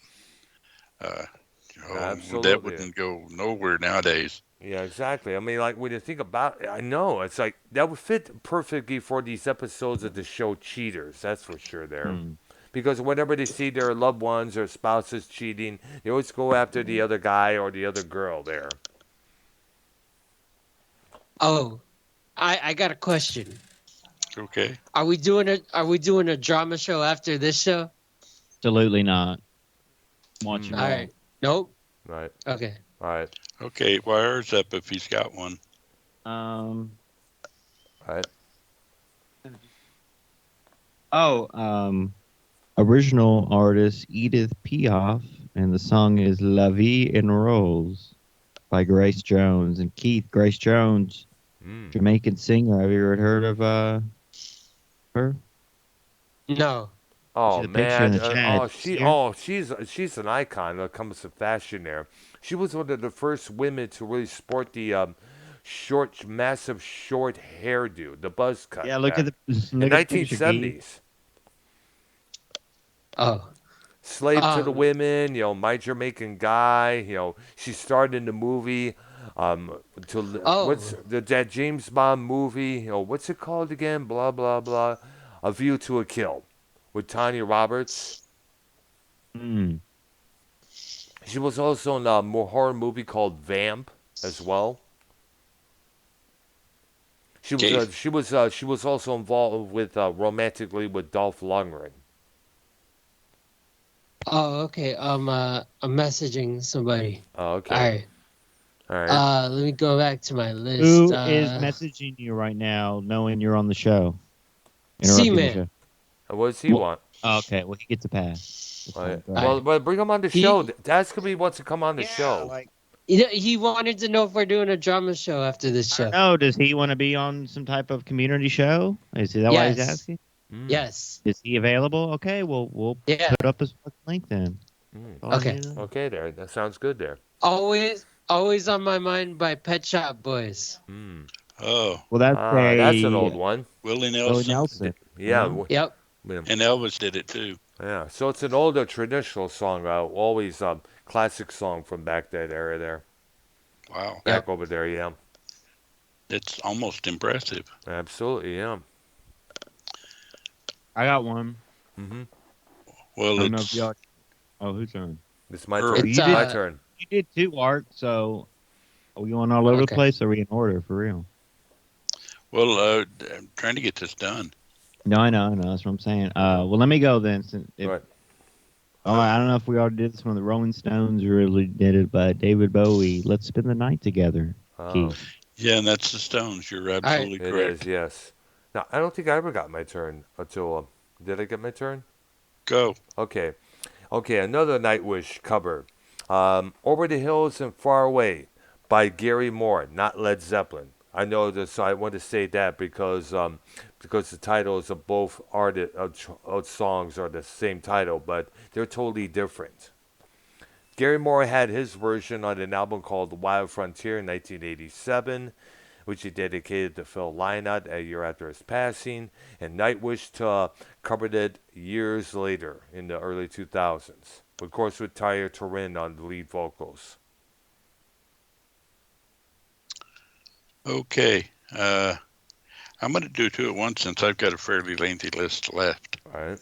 that wouldn't go nowhere nowadays. Yeah, exactly. I mean, like when you think about it, I know it's like that would fit perfectly for these episodes of the show Cheaters. That's for sure there. Because whenever they see their loved ones or spouses cheating, they always go after the other guy or the other girl there. Oh, I got a question. Okay. Are we doing a drama show after this show? Absolutely not. Watch All right. Nope. Right. Okay. All right. Okay. Wire's up if he's got one. All right. Original artist Edith Piaf, and the song is "La Vie en Rose" by Grace Jones. And Keith, Grace Jones, Jamaican singer. Have you ever heard of her? No. Oh man! She's an icon when it comes to fashion. There, she was one of the first women to really sport the massive short hairdo, the buzz cut. Yeah, look at the in 1970s. Oh. Slave to the Women, My Jamaican Guy, she starred in the movie, what's that James Bond movie, what's it called again? Blah, blah, blah. A View to a Kill with Tanya Roberts. She was also in a horror movie called Vamp as well. She was also involved with romantically with Dolph Lundgren. Oh, okay. I'm messaging somebody. Oh, okay. All right. Let me go back to my list. Who is messaging you right now, knowing you're on the show? C-Man. What does he want? Okay, well he gets a pass. That's All fine. right. Go All ahead. Well, right. well, bring him on the show. He That's gonna be wants to come on the Yeah, show. like he wanted to know if we're doing a drama show after this I show. don't know. Does he want to be on some type of community show? Is that why he's Yes. asking? Mm, Yes. Is he available? Okay, well we'll Yeah. put up his fucking link then. mm. That's all I Okay. need to know. Okay, there. That sounds good there. Always on my mind by Pet Shop Boys. Mm. Oh, Well, that's That's an a old one. Willie Willie Nelson Nelson. Yeah, Yeah. Yep. yeah. and Elvis did it too. Yeah. So it's an older traditional song. Always classic song from back that era there. Wow, Back Yep. over there. Yeah. it's almost impressive. Absolutely. Yeah. I got one. Mm-hmm. I Well, don't know if it's y'all. Oh, who's on? It's my Earl. turn. It's My turn. You did two, Art. So are we going all over the Okay. place? Or are we in order for real? well. I'm trying to get this done. No, I know. That's what I'm saying. Well, let me go then. Right. I don't know if we already did this one. The Rolling Stones really did it, but David Bowie. Let's spend the night together. Oh, Keith. Yeah, and that's the Stones. You're absolutely it correct. is. Yes. Now I don't think I ever got my turn until. Did I get my turn? Go. Okay. Okay. Another Nightwish cover. Over the Hills and Far Away by Gary Moore, not Led Zeppelin. I know this. So I want to say that because the titles of both of songs are the same title, but they're totally different. Gary Moore had his version on an album called Wild Frontier in 1987, which he dedicated to Phil Lynott a year after his passing, and Nightwish covered it years later in the early 2000s, of course with Tyler Turin on the lead vocals. Okay. I'm going to do two at once since I've got a fairly lengthy list left. All right.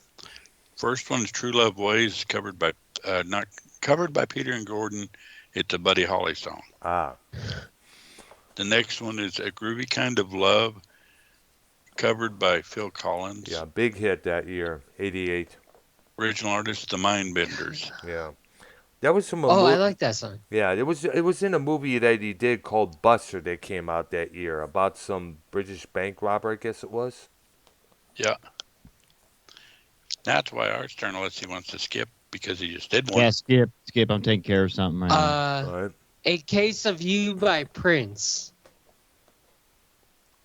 First one is True Love Ways, not covered by Peter and Gordon. It's a Buddy Holly song. Ah. The next one is A Groovy Kind of Love, covered by Phil Collins. Yeah, big hit that year, 88. Original artist, The Mindbenders. Yeah. That was from a Oh, I movie. like that song. Yeah, it was in a movie that he did called Buster that came out that year about some British bank robber, I guess it was. Yeah. That's why Art's turn, unless he wants to skip, because he just did one. Yeah, skip. I'm taking care of something. I know. All right. A Case of You by Prince.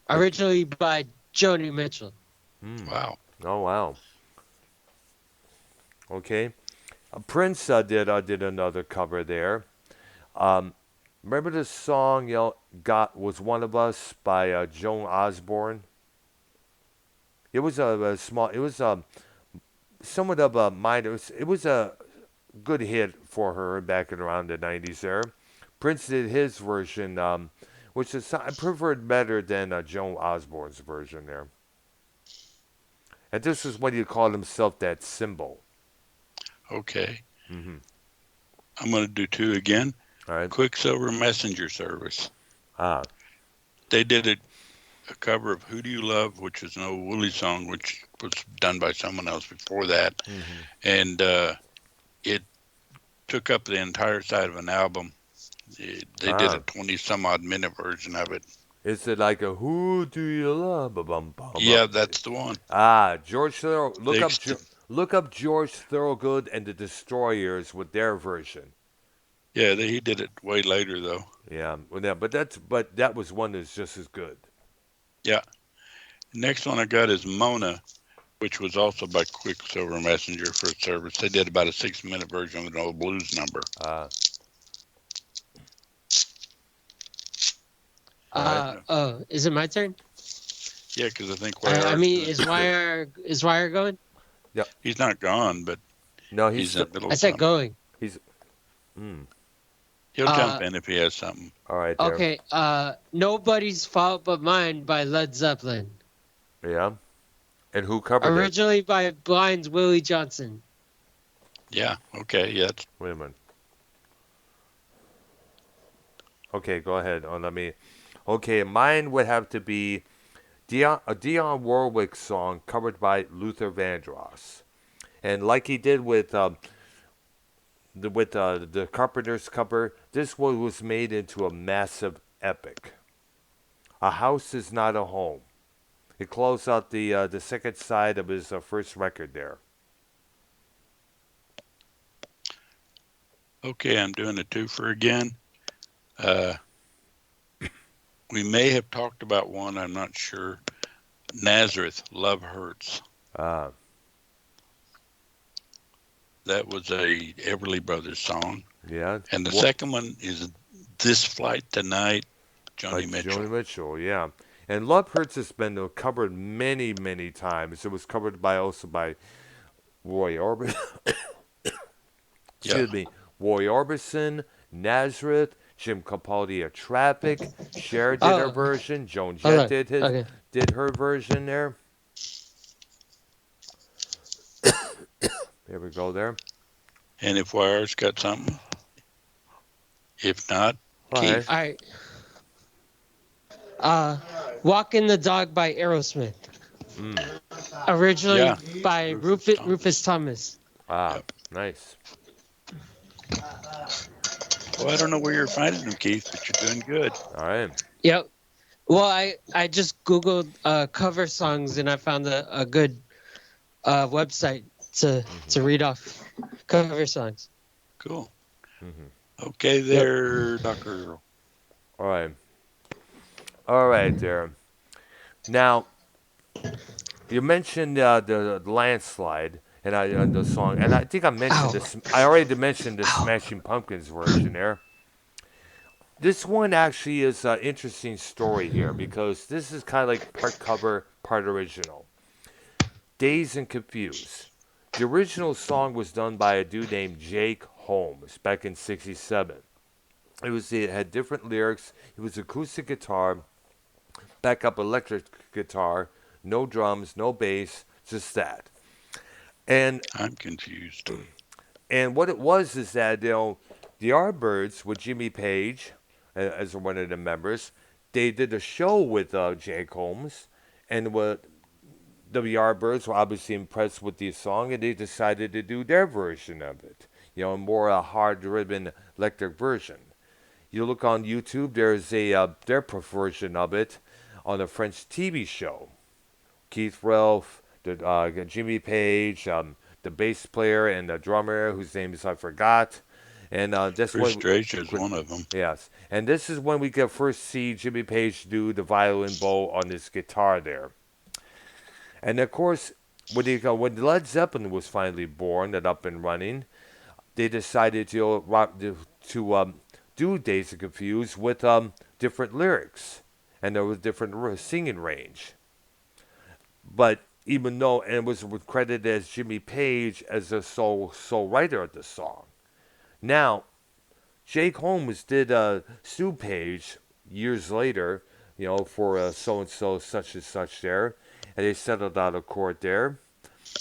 Originally by Joni Mitchell. Hmm. Wow. Oh wow. Okay. Prince did another cover there. Remember the song "God Was One of Us" by Joan Osborne? It was a small. It was somewhat of a minor. It was a good hit for her back in around the 90s there. Prince did his version, which is I preferred better than Joan Osborne's version there. And this is when he called himself that symbol. Okay. Mm-hmm. I'm going to do two again. All right. Quicksilver Messenger Service. Ah. They did a cover of Who Do You Love, which is an old Woolly song, which was done by someone else before that. Mm-hmm. And it took up the entire side of an album. They did a 20-some-odd minute version of it. Is it like a "Who Do You Love"? Ba-bum-bum-bum. Yeah, that's the one. George Thorogood. Look up George Thorogood and the Destroyers with their version. Yeah, he did it way later, though. Yeah, but that was one that's just as good. Yeah. Next one I got is Mona, which was also by Quicksilver Messenger for service. They did about a 6-minute version of an old blues number. Is it my turn? Yeah, because I think is Wire going? he's not gone, but No, he's in the middle I of said something. going. He'll jump in if he has something. All right. There. Okay. Nobody's Fault But Mine by Led Zeppelin. Yeah. And who covered it? Originally by Blind's Willie Johnson. Yeah, okay, yeah. Wait a minute. Okay, go ahead. Okay, mine would have to be a Dionne Warwick song covered by Luther Vandross, and like he did with the Carpenters cover, this one was made into a massive epic. A House Is Not a Home. It closed out the second side of his first record there. Okay, I'm doing a twofer again. We may have talked about one, I'm not sure. Nazareth, Love Hurts. Ah, That was a Everly Brothers song. yeah. And the second one is This Flight Tonight, By Joni Mitchell. Joni Mitchell, yeah. And Love Hurts has been covered many, many times. It was covered also by Roy Orbison. Excuse me, Roy Orbison, Nazareth, Jim Capaldi of Traffic. Cher did her version. Joan Jett did her version there. There we go there. And if Wire's got something, if not, Keith. All right. Walking the Dog by Aerosmith. Originally by Rufus Thomas. Ah, nice. Well, I don't know where you're finding them, Keith, but you're doing good. All right. Yep. Well, I just Googled cover songs and I found a good website to read off cover songs. Cool. Okay there, Dr. Earl. All right. All right there. Now, you mentioned the landslide and the song, and I think I mentioned this. I already mentioned the Smashing Pumpkins version there. This one actually is an interesting story here because this is kind of like part cover, part original. Dazed and Confused. The original song was done by a dude named Jake Holmes back in '67. It had different lyrics. It was acoustic guitar, backup electric guitar, no drums, no bass, just that. And I'm confused. And what it was is that the Yardbirds with Jimmy Page as one of the members, they did a show with Jake Holmes, and what the Yardbirds were obviously impressed with the song, and they decided to do their version of it. A more hard-driven electric version. You look on YouTube, there's their version of it on a French TV show. Keith Relf, Jimmy Page, the bass player and the drummer whose name I forgot. And that's Chris Drake is one of them. Yes. And this is when we can first see Jimmy Page do the violin bow on his guitar there. And of course, when Led Zeppelin was finally born and up and running, they decided to do Dazed and Confused with different lyrics. And there was different singing range. But even though, and it was credited as Jimmy Page as the sole writer of the song. Now, Jake Holmes did Stu Page years later, for so-and-so, such and such there, and they settled out of court there.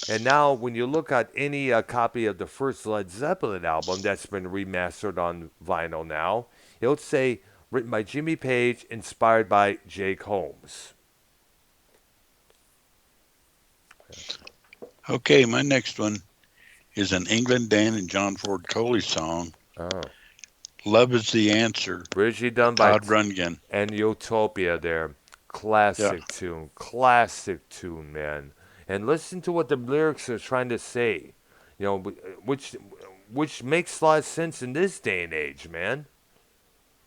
And now, when you look at any copy of the first Led Zeppelin album that's been remastered on vinyl now, it'll say, written by Jimmy Page, inspired by Jake Holmes. Okay, my next one is an England Dan and John Ford Coley song. Oh. Love is the Answer. Originally done by Todd Rundgren. And Utopia there. Classic tune, man. And listen to what the lyrics are trying to say. Which makes a lot of sense in this day and age, man.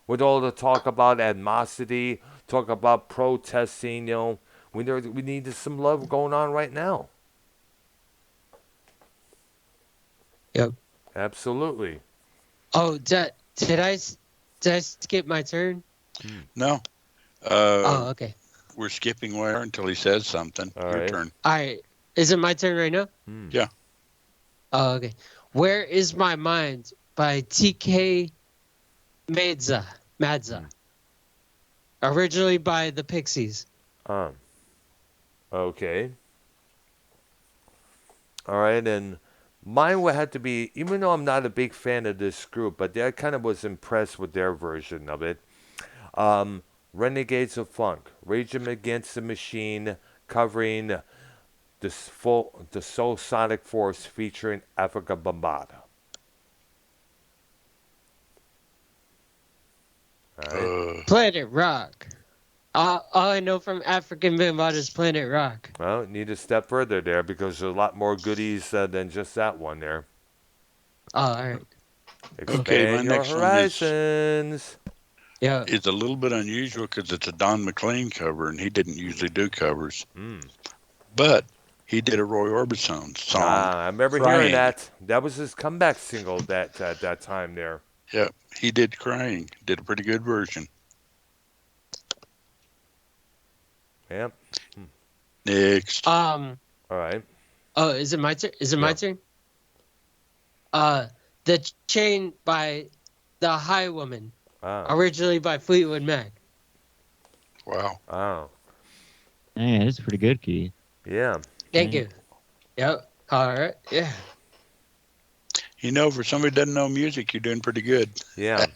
With all the talk about animosity, talk about protesting, we need some love going on right now. Yep. Absolutely. Oh, did I skip my turn? No. Okay. We're skipping Wire until he says something. Your turn. All right. Is it my turn right now? Yeah. Oh, okay. Where is My Mind by TK Madza. Originally by the Pixies. Okay. All right, and mine would have to be, even though I'm not a big fan of this group, but I kind of was impressed with their version of it. Renegades of Funk, Rage Against the Machine, covering the Soul Sonic Force featuring Africa Bambaataa. Right. Planet Rock. All I know from African Bambaataa is Planet Rock. Well, need to step further there because there's a lot more goodies than just that one there. Oh, all right. Okay, my Expand your next one horizons. Yeah. is a little bit unusual because it's a Don McLean cover, and he didn't usually do covers. Mm. But he did a Roy Orbison song, I remember hearing Crying. that. That was his comeback single that at that time there. Yep, he did Crying. Did a pretty good version. Yep. Next. All right. Oh, is it my turn? Is it my turn? The Chain by the High Woman, originally by Fleetwood Mac. Wow. Oh. Man, it's pretty good, Keith. Yeah. Thank you. Yep. All right. Yeah. You know, for somebody who doesn't know music, you're doing pretty good. Yeah.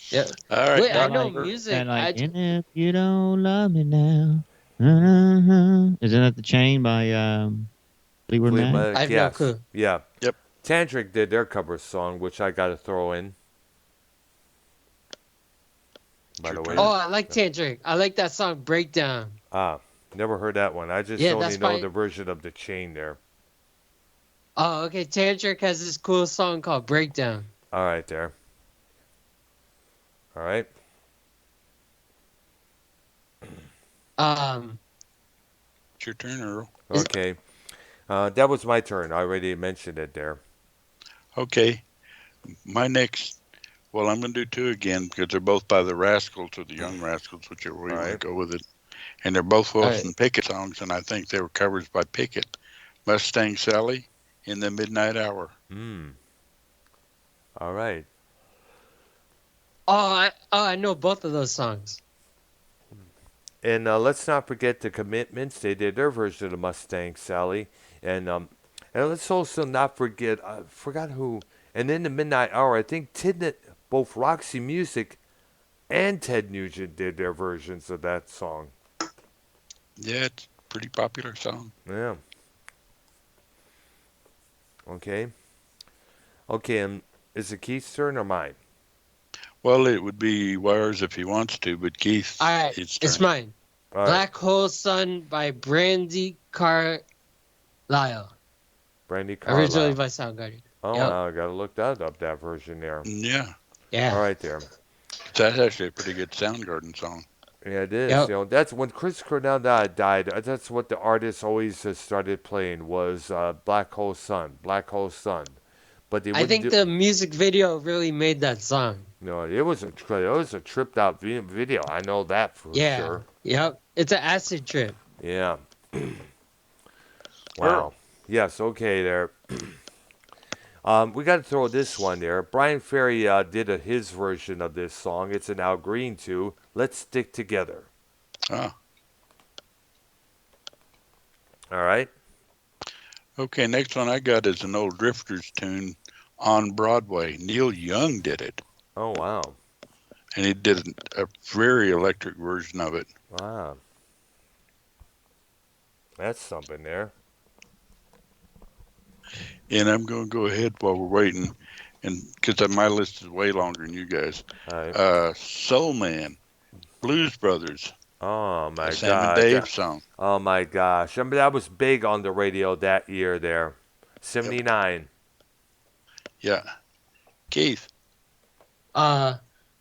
Yeah. All right. Wait, I Doc, know like- music. And like, and if you don't love me now, isn't that the Chain by Fleetwood Mac? I have no clue. Yeah. Yep. Tantric did their cover song, which I got to throw in. By the way. Oh, I like Tantric. I like that song Breakdown. Never heard that one. I just Yeah, only that's know by- the version of the Chain there. Oh, okay. Tantric has this cool song called Breakdown. All right, there. All right. It's your turn, Earl. Okay. That was my turn. I already mentioned it there. Okay. My next, well, I'm going to do two again because they're both by the Rascals or the Young Rascals, whichever way you want to go with it. And they're both Wilson Pickett songs, and I think they were covers by Pickett. Mustang Sally, In the Midnight Hour. All right. I know both of those songs. And let's not forget the Commitments. They did their version of Mustang Sally. And let's also not forget, I forgot who, and in the Midnight Hour, I think both Roxy Music and Ted Nugent did their versions of that song. Yeah, it's a pretty popular song. Yeah. Okay. Okay, and is it Keith's turn or mine? Well, it would be Wires if he wants to, but Keith, All right, it's mine. All right. Black Hole Sun by Brandy Carlisle. Brandy Carlisle. Originally by Soundgarden. Oh, Yep. wow, I got to look that up, that version there. Yeah. Yeah. All right, there. That's actually a pretty good Soundgarden song. Yeah, it is. Yep. You know, that's when Chris Cornell died. That's what the artists always started playing was Black Hole Sun, Black Hole Sun. But they I think the music video really made that song. No, it was a tripped out video. I know that for sure. Yep. It's an acid trip. Yeah. Wow. Yes. Okay. There. We got to throw this one there. Brian Ferry did his version of this song. It's an Al Green too. Let's Stick Together. Ah. All right. Okay, next one I got is an old Drifters tune on Broadway. Neil Young did it. Oh, wow. And he did a very electric version of it. Wow. That's something there. And I'm going to go ahead while we're waiting, and because my list is way longer than you guys. All right. Soul Man, Blues Brothers. Oh, my Sam God. and Dave song. Oh, my gosh. I mean, that was big on the radio that year there. 79. Yeah. Keith.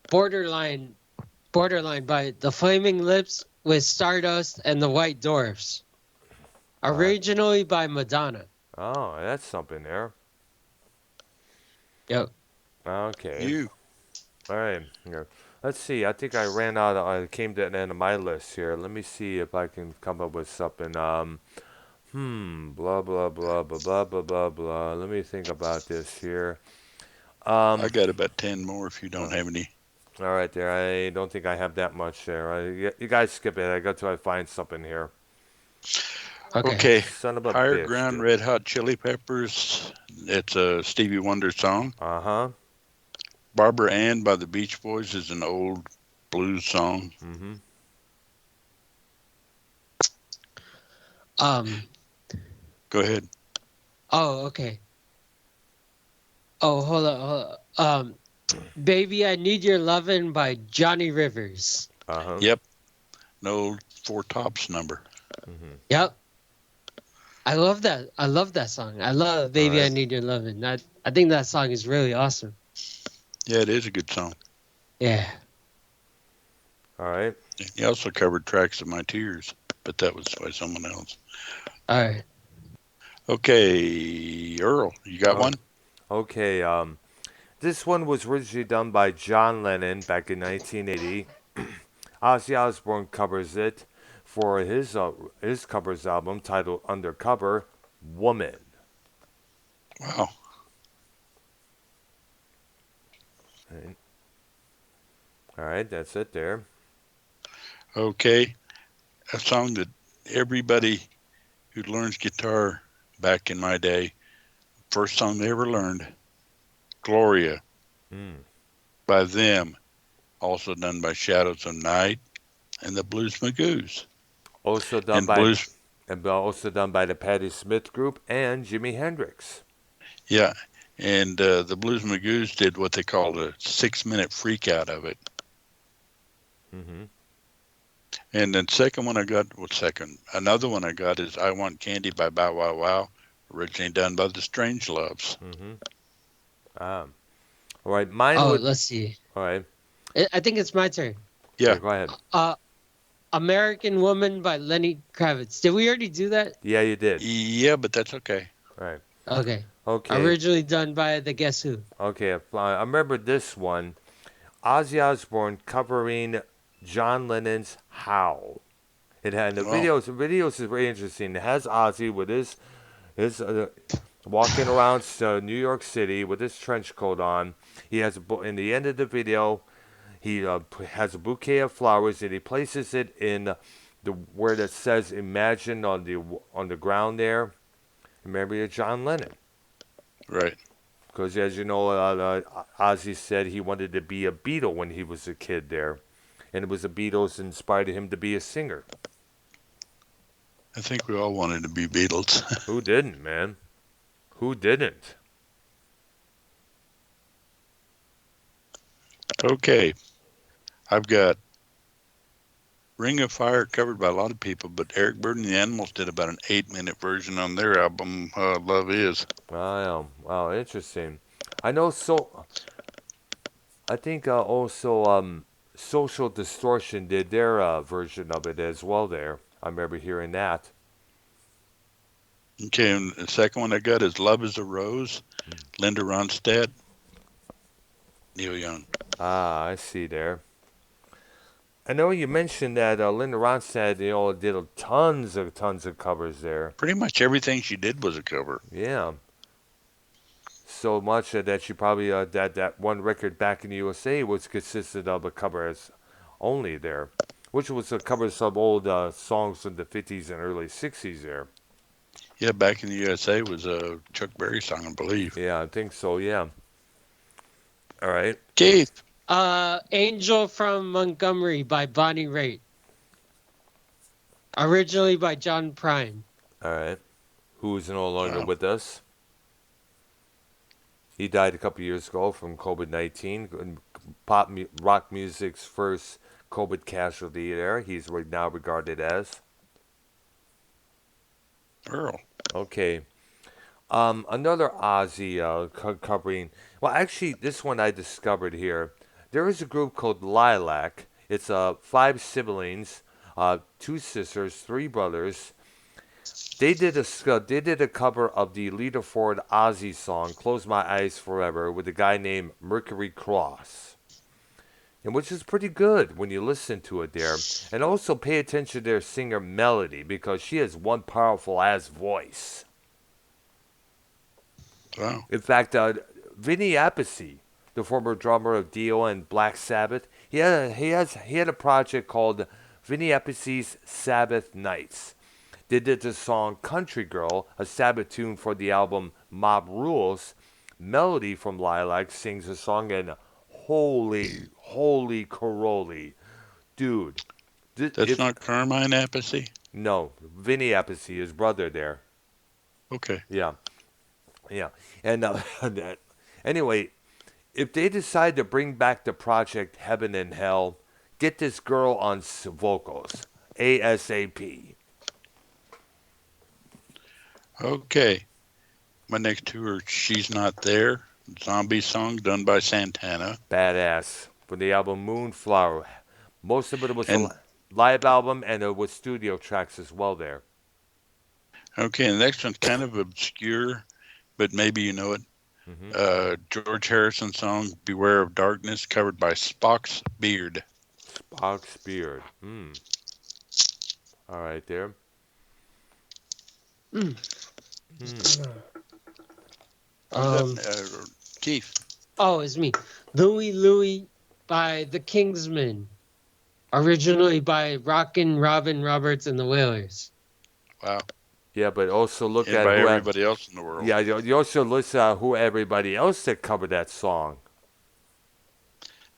Borderline by The Flaming Lips with Stardust and the White Dwarfs. Originally by Madonna. Oh, that's something there. Yep. Okay. You. All right. Here. Let's see. I think I ran out. I came to the end of my list here. Let me see if I can come up with something. Blah blah blah blah blah blah blah blah. Let me think about this here. I got about 10 more if you don't have any. All right, there. I don't think I have that much there. You guys skip it. I got to find something here. Okay. Son of a Higher bitch, Ground, dude. Red Hot Chili Peppers. It's a Stevie Wonder song. Uh-huh. Barbara Ann by the Beach Boys is an old blues song. Mm-hmm. Go ahead. Oh, okay. Oh, hold on. Baby, I Need Your Lovin' by Johnny Rivers. Uh-huh. Yep. No Four Tops number. Mm-hmm. Yep. I love that. I love that song. I love Baby, I Need Your Lovin'. I think that song is really awesome. Yeah, it is a good song. Yeah. All right. He also covered Tracks of My Tears, but that was by someone else. All right. Okay, Earl, you got Oh, one? okay. This one was originally done by John Lennon back in 1980. Ozzy Osbourne covers it for his covers album titled Undercover Woman. Wow. Right. All right, that's it there. Okay, a song that everybody who learns guitar back in my day, first song they ever learned, Gloria, Mm. by them, also done by Shadows of Night and the Blues Magoos. Also done And by Blues, the Patti Smith Group and Jimi Hendrix. yeah, and the Blues Magoos did what they called a 6-minute freak out of it. Mm-hmm. And then second one I got, well, second, another one I got is I Want Candy by Bow Wow Wow, originally done by the Strangeloves. Mm-hmm. All right, mine Oh, would. let's see. All right. I think it's my turn. Yeah, Yeah, go ahead. American Woman by Lenny Kravitz. Did we already do that? Yeah, you did. yeah, but that's okay. All right. Okay. Okay. Originally done by the Guess Who. Okay. I remember this one. Ozzy Osbourne covering John Lennon's "How." It had the Well, videos is very interesting. It has Ozzy with his walking around New York City with his trench coat on. He has in the end of the video, he has a bouquet of flowers and he places it in the where it says "Imagine" on the ground there. Remember, it's John Lennon. right. Because as you know, Ozzy said he wanted to be a Beatle when he was a kid there, and it was the Beatles inspired him to be a singer. I think we all wanted to be Beatles. Who didn't, man? Who didn't? Okay, I've got Ring of Fire covered by a lot of people, but Eric Bird and the Animals did about an 8-minute version on their album, Love Is. Wow, wow, interesting. I know. So I think also Social Distortion did their version of it as well. There, I remember hearing that. Okay, and the second one I got is Love is a Rose, Linda Ronstadt, Neil Young. Ah, I see there. I know you mentioned that Linda Ronstadt, did tons of covers there. Pretty much everything she did was a cover. Yeah, so much that she probably that one record back in the USA was consisted of a covers only there, which was a cover of some old songs from the 50s and early 60s there. Yeah, back in the USA was a Chuck Berry song, I believe. Yeah, I think so. Yeah. All right. Keith. Angel from Montgomery by Bonnie Raitt. Originally by John Prine. All right. Who is no longer Wow. with us? He died a couple years ago from COVID-19. Rock music's first COVID casualty there. He's now regarded as. Earl. Okay. Another Ozzy covering. Well, actually, this one I discovered here. There is a group called Lilac. It's 5 siblings, 2 sisters, 3 brothers. They did a cover of the Lita Ford Ozzy song "Close My Eyes Forever" with a guy named Mercury Cross, and which is pretty good when you listen to it there. And also pay attention to their singer Melody because she has one powerful ass voice. Wow. In fact, Vinny Appice, the former drummer of Dio and Black Sabbath, he had a project called Vinny Appice's Sabbath Nights. They did the song "Country Girl," a Sabbath tune for the album Mob Rules. Melody from Lilac sings the song, and holy Caroli, dude. That's not Carmine Appice? No, Vinny Appice, his brother there. Okay. Yeah. And anyway, if they decide to bring back the project Heaven and Hell, get this girl on vocals ASAP. Okay. My next two are She's Not There Zombie song done by Santana. Badass. For the album Moonflower. Most of it was a And live album, and there was studio tracks as well there. okay, the next one's kind of obscure, but maybe you know it. George Harrison song "Beware of Darkness," covered by Spock's Beard. Spock's Beard. All right, there. Who's Um, up? Keith. oh, it's me. Louie Louie by the Kingsmen. Originally by Rockin' Robin Roberts and the Wailers. Wow. Yeah, but also look And at by who everybody else in the world. Yeah, you also listen at who everybody else that covered that song.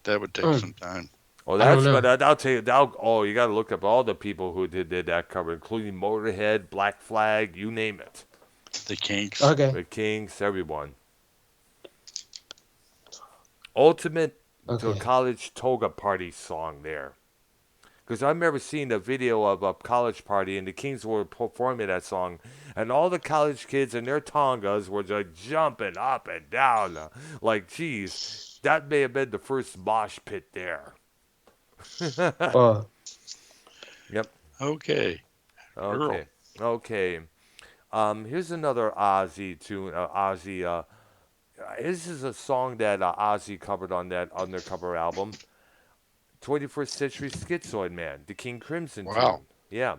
That would take some time. Oh, I don't that's know. what I'll tell you. Oh, you got to look up all the people who did that cover, including Motorhead, Black Flag, you name it. The Kinks. Okay. The Kings, everyone. Ultimate college toga party song there. Because I remember seeing a video of a college party, and the Kings were performing that song, and all the college kids in their tongas were just jumping up and down. Like, geez, that may have been the first mosh pit there. Yep. Okay. Okay. Here's another Ozzy tune. Ozzy. This is a song that Ozzy covered on that undercover album. 21st Century Schizoid Man, the King Crimson tune. Yeah.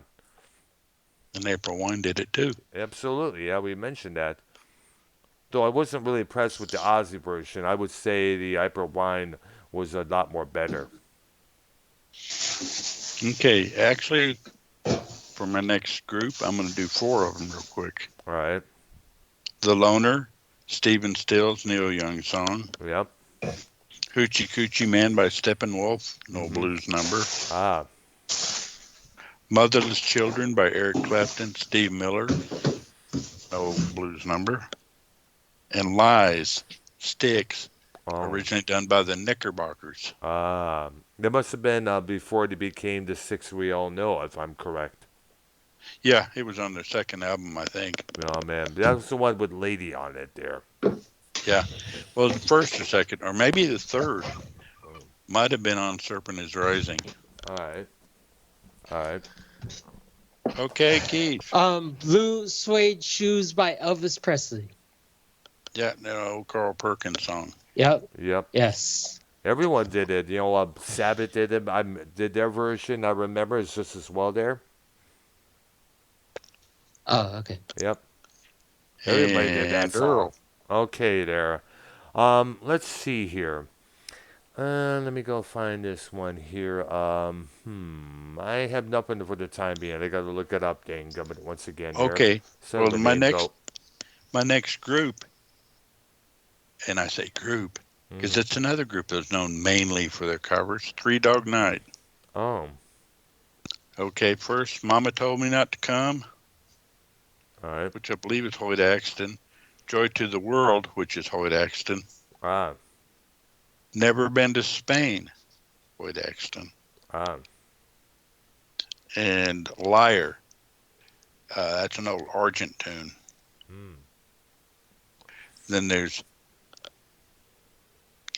And April Wine did it too. Absolutely. Yeah, we mentioned that. Though I wasn't really impressed with the Ozzy version. I would say the April Wine was a lot more better. Okay, actually, for my next group, I'm going to do 4 of them real quick. All right. The Loner, Stephen Stills, Neil Young song. Yep. Hoochie Coochie Man by Steppenwolf, no blues number. Motherless Children by Eric Clapton, Steve Miller, no blues number. And Lies, Sticks, originally done by the Knickerbockers. That must have been before they became the Six We All Know, if I'm correct. Yeah, it was on their second album, I think. Oh, man. That was the one with Lady on it there. Yeah. Well, the first or second, or maybe the third, might have been on Serpent is Rising. All right. Okay, Keith. Blue Suede Shoes by Elvis Presley. Yeah, no, Carl Perkins song. Yep. Yes. Everyone did it. You know, Sabbath did it. I did their version. I remember it's just as well there. Oh, okay. Yep. Everybody did that song. Okay, there. Let's see here. Let me go find this one here. I have nothing for the time being. I got to look it up, dang gummit, once again. Here. Okay. Well, my next group, and I say group because it's another group that's known mainly for their covers. 3 Dog Night. Oh. Okay. First, Mama Told Me Not to Come. All right. Which I believe is Hoyt Axton. Joy to the World, which is Hoyt Axton. Never Been to Spain, Hoyt Axton. And Liar. That's an old Argent tune. Then there's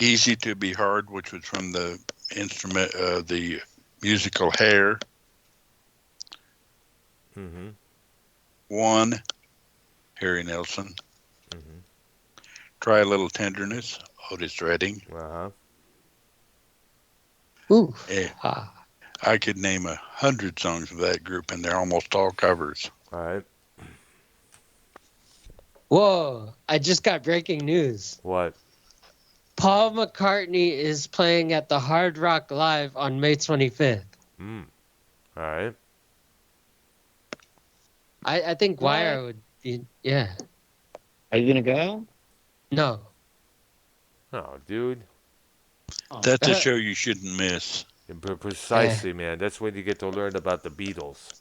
Easy to Be Hard, which was from the the musical Hair. One, Harry Nelson. Try a Little Tenderness, Otis Redding. Ooh. Yeah. I could name 100 songs of that group, and they're almost all covers. All right. Whoa! I just got breaking news. What? Paul McCartney is playing at the Hard Rock Live on May 25th. All right. I think Wire would be, yeah. Are you going to go? No. Oh, dude. That's a show you shouldn't miss. Precisely, man. That's when you get to learn about the Beatles.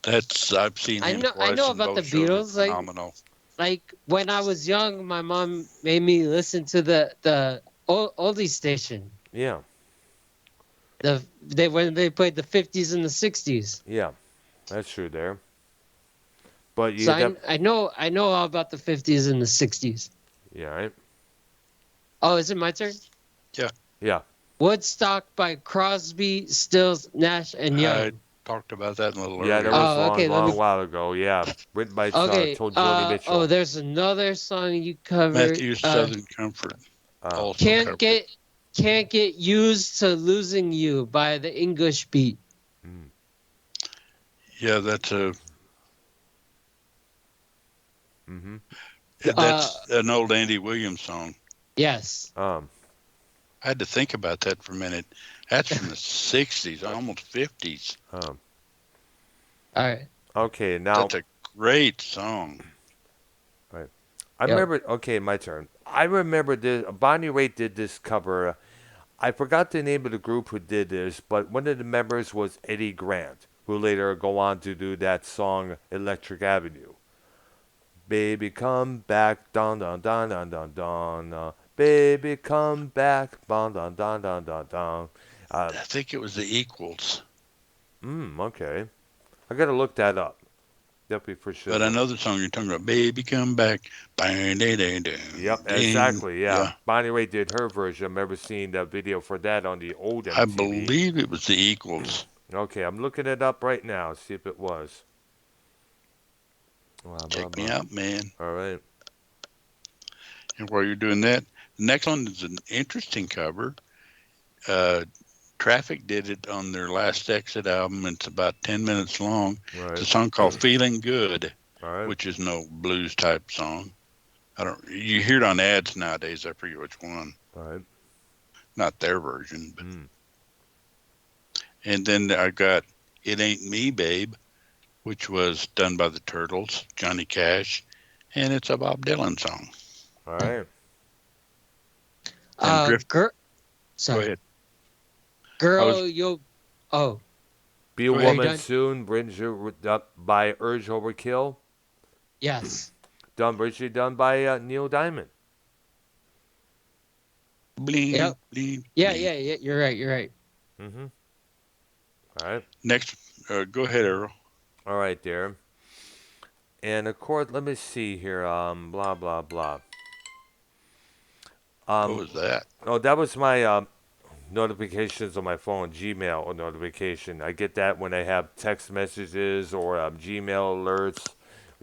I've seen him twice. I know about the Beatles. Phenomenal. Like when I was young, my mom made me listen to the oldie station. Yeah. When they played the 50s and the 60s. Yeah, that's true there. But I know all about the 50s and the 60s. Yeah, right. Oh, is it my turn? Yeah. Woodstock by Crosby, Stills, Nash, and I Young. talked about that a little Yeah, that earlier. was Oh, okay. Let long me. while ago. Yeah. Written by Okay. told Joni Mitchell. There's another song you covered. Matthew's Southern Comfort Uh, also Can't covered. get used to losing you by the English Beat. mm, Yeah, that's mm-hmm. an old Andy Williams song. Yes. Um, I had to think about that for a minute. That's from the 60s, almost 50s. um. All right. Okay, now That's a great song. I Yep. remember. Okay, my turn. I remember this. Bonnie Raitt did this cover. I forgot the name of the group who did this, but one of the members was Eddie Grant, who later go on to do that song "Electric Avenue." Baby, come back, dun dun dun dun dun dun. Baby, come back, dun dun dun dun dun dun. I think it was the Equals. Okay. I gotta look that up. Definitely for But I sure. know the song you're talking about. Baby, come back. Yep, Ding. exactly. Yeah, Bonnie Raitt did her version. I remember seeing the video for that on the old I MTV. believe it was the Equals. Okay, I'm looking it up right now. See if it was. Check me out, man. All right. And while you're doing that, the next one is an interesting cover. Traffic did it on their Last Exit album. It's about 10 minutes long. All It's a right. song called Feeling Good, All right. which is no blues type song. You hear it on ads nowadays. I forget which one. All right. Not their version. But. Mm. And then I got It Ain't Me, Babe, which was done by the Turtles, Johnny Cash. And it's a Bob Dylan song. All right. Sorry. Go ahead. Girl, yo. Oh. Be a Go ahead. Woman Soon, brings you up by Urge Overkill. Yes. Originally done by Neil Diamond. Bling, Yep. bling, Yeah, bling. yeah. You're right. Mm-hmm. All right. Next, go ahead, Errol. All right, there. And of course, let me see here. Blah blah blah. What was that? Oh, that was my notifications on my phone, Gmail notification. I get that when I have text messages or Gmail alerts,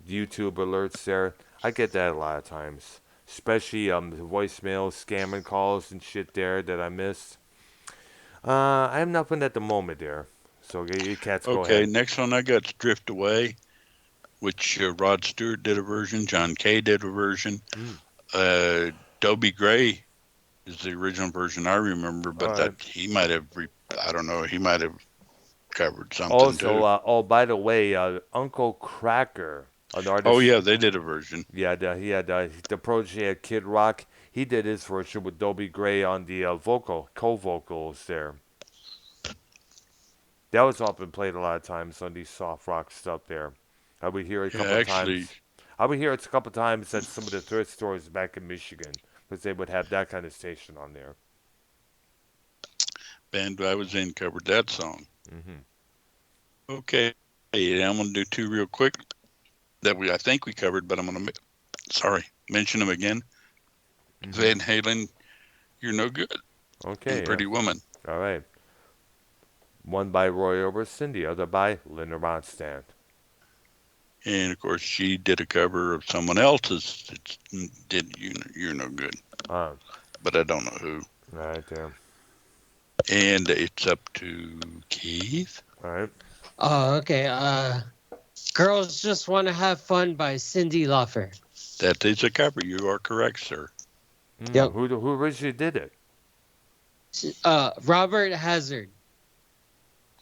YouTube alerts there. I get that a lot of times, especially voicemail, scamming calls and shit there that I missed. I have nothing at the moment there. So you cats go Okay, ahead. next one I got is Drift Away, which Rod Stewart did a version, John Kay did a version. Dobie Gray is the original version I remember, but All that right. he might have, I don't know, he might have covered something Also, too. by the way, Uncle Cracker, an artist. Oh yeah, they did a version. Yeah, he had the protege had Kid Rock. He did his version with Dobie Gray on the co-vocals there. That was often played a lot of times on these soft rock stuff there. I would hear it a couple of times. I would hear it a couple of times at some of the thrift stores back in Michigan because they would have that kind of station on there. Band I was in covered that song. Mm-hmm. Okay, I'm gonna do two real quick that I think we covered, but I'm gonna mention them again. Mm-hmm. Van Halen, You're No Good. Okay. And Pretty Woman. All right. One by Roy Orbison, the other by Linda Ronstadt. And of course, she did a cover of someone else's. You're No Good, but I don't know who. Right there. And it's up to Keith. All right. Oh, okay. Girls Just Want to Have Fun by Cyndi Lauper. That is a cover. You are correct, sir. Yep. Who originally did it? Robert Hazard.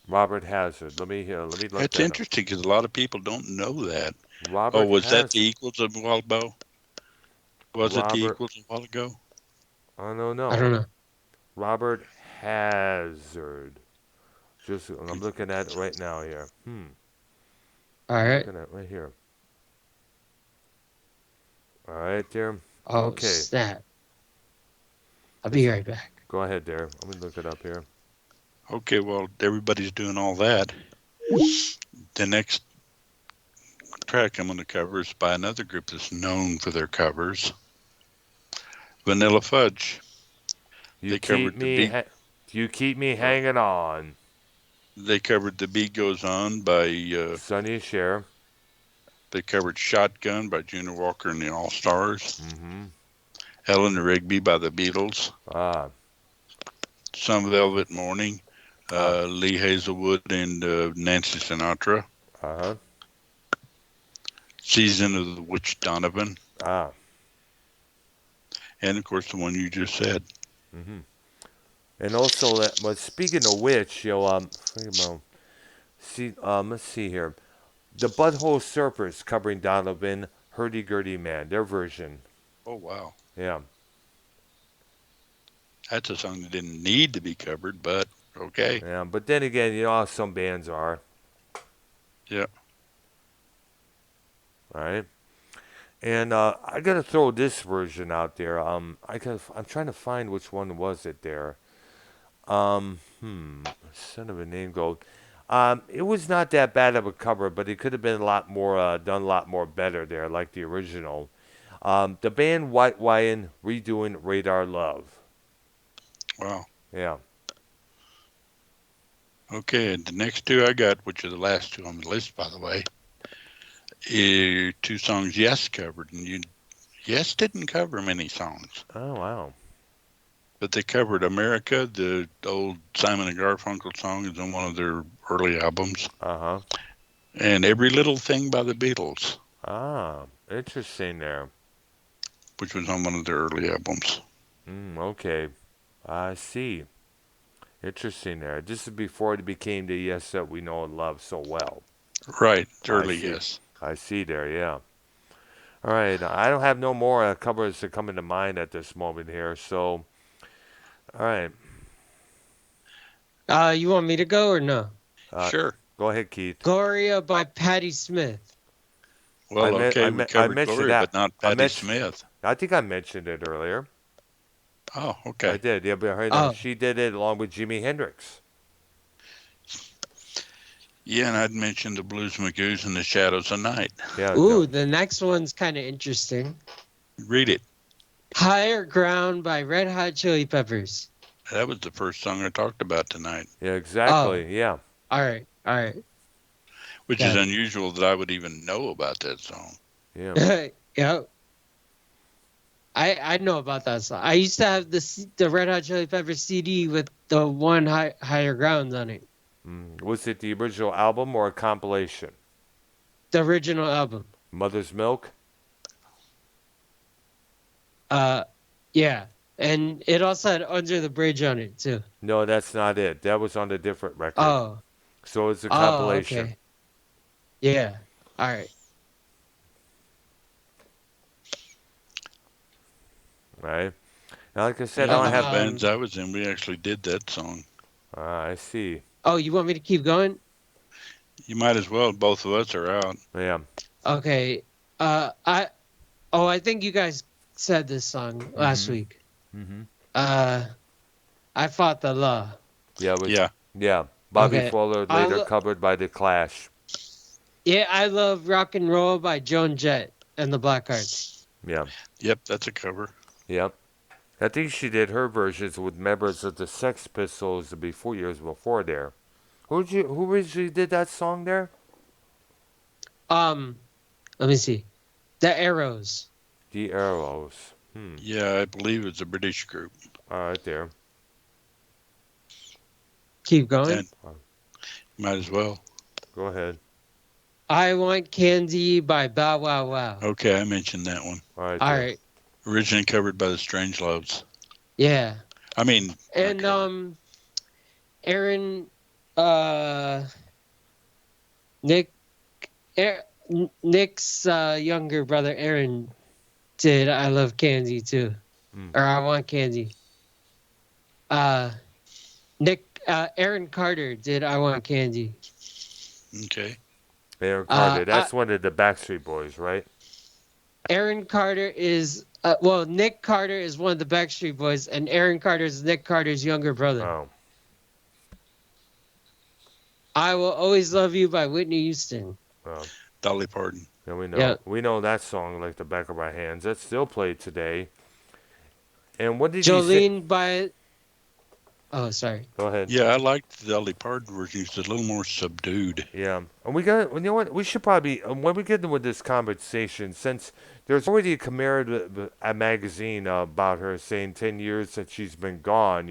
Robert Hazard. Let me look that That's interesting because a lot of people don't know that. Robert was Hazard. that the Equals a while ago? Was it the Equals a while ago? I don't know. I don't know. Robert Hazard. I'm looking at it right now here. All right. Looking at it right here. All right, there. Oh, okay. Snap. I'll be right back. Go ahead, there. I'm going to look it up here. Okay, well, everybody's doing all that. The next track I'm going to cover is by another group that's known for their covers, Vanilla Fudge. You They keep covered the me, beat. you keep me hanging on. They covered "The Beat Goes On" by. Sonny and Cher. They covered "Shotgun" by Junior Walker and the All Stars. Mm-hmm. Eleanor Rigby by the Beatles. Ah. Some Velvet Morning, Lee Hazelwood and Nancy Sinatra. Uh-huh. Season of the Witch Donovan, Ah. and of course the one you just said. Mm-hmm. And also, but speaking of which, let's see here. The Butthole Surfers covering Donovan, Hurdy Gurdy Man, their version. Oh wow, Yeah. that's a song that didn't need to be covered, but okay. Yeah. But then again, you know how some bands are. Yeah. All right. And I gotta throw this version out there. I'm trying to find which one was it there. Son of a name gold. It was not that bad of a cover, but it could have been a lot more done a lot more better there, like the original. The band White Wine redoing Radar Love. Wow. Yeah. Okay, and the next two I got, which are the last two on the list, by the way, are two songs Yes covered, and Yes didn't cover many songs, Oh wow. but they covered "America," the old Simon and Garfunkel song, is on one of their early albums, Uh huh. and "Every Little Thing" by the Beatles, Ah, interesting there. which was on one of their early albums. Okay. I see. Interesting there. This is before it became the Yes that we know and love so well. Right, I early see. Yes. I see there, yeah. All right. I don't have no more covers that come into mind at this moment here. So, all right. You want me to go or no? Uh, Sure. go ahead, Keith. Gloria by Patti Smith. Well, okay, we covered mentioned Gloria, that. but not Patti Smith. I think I mentioned it earlier. Oh, I okay. did. Yeah, but Oh. she did it along with Jimi Hendrix. Yeah, and I'd mentioned the Blues Magoos and the Shadows of Night. Yeah. Ooh, the next one's kind of interesting. Read it. Higher Ground by Red Hot Chili Peppers. That was the first song I talked about tonight. Yeah, exactly. Yeah. All right. Which Got is it. unusual that I would even know about that song. Yeah. Yep. I know about that song. I used to have the Red Hot Chili Peppers CD with the one Higher Ground on it. Was it the original album or a compilation? The original album. Mother's Milk? Yeah. And it also had Under the Bridge on it too. No, that's not it. That was on a different record. Oh. So it's a compilation. Okay. Yeah. All right. Right. Now, like I said, Yeah, I don't one of have. the bands I was in, we actually did that song. I see. Oh, you want me to keep going? You might as well. Both of us are out. Yeah. Okay. I think you guys said this song last week. Mm-hmm. I Fought the Law. Yeah. Yeah. Yeah. Bobby Okay. Fuller later covered by The Clash. Yeah, I Love Rock and Roll by Joan Jett and the Blackhearts. Yeah. Yep, that's a cover. Yep. I think she did her versions with members of the Sex Pistols the years before there. Who originally did that song there? Let me see. The Arrows. The Arrows. Yeah, I believe it's a British group. All right there. Keep going. Might as well. Go ahead. I Want Candy by Bow Wow Wow. Okay, I mentioned that one. All right. All there. right. Originally covered by the Strangeloves. Yeah. I mean, And Aaron Nick's younger brother Aaron did I Love Candy too. Or I Want Candy. Aaron Carter did I Want Candy. okay. Aaron Carter. That's one of the Backstreet Boys, right? Aaron Carter is Nick Carter is one of the Backstreet Boys, and Aaron Carter is Nick Carter's younger brother. Oh. I Will Always Love You by Whitney Houston. Oh. Dolly Parton. Yeah, we know. Yeah. We know that song like the back of our hands. That's still played today. And what did Jolene by Oh, sorry. Go ahead. Yeah, I liked the Dolly Parton version. It's a little more subdued. Yeah, and we got. You know what? We should probably when we get into this conversation, since there's already a magazine about her saying 10 years since she's been gone.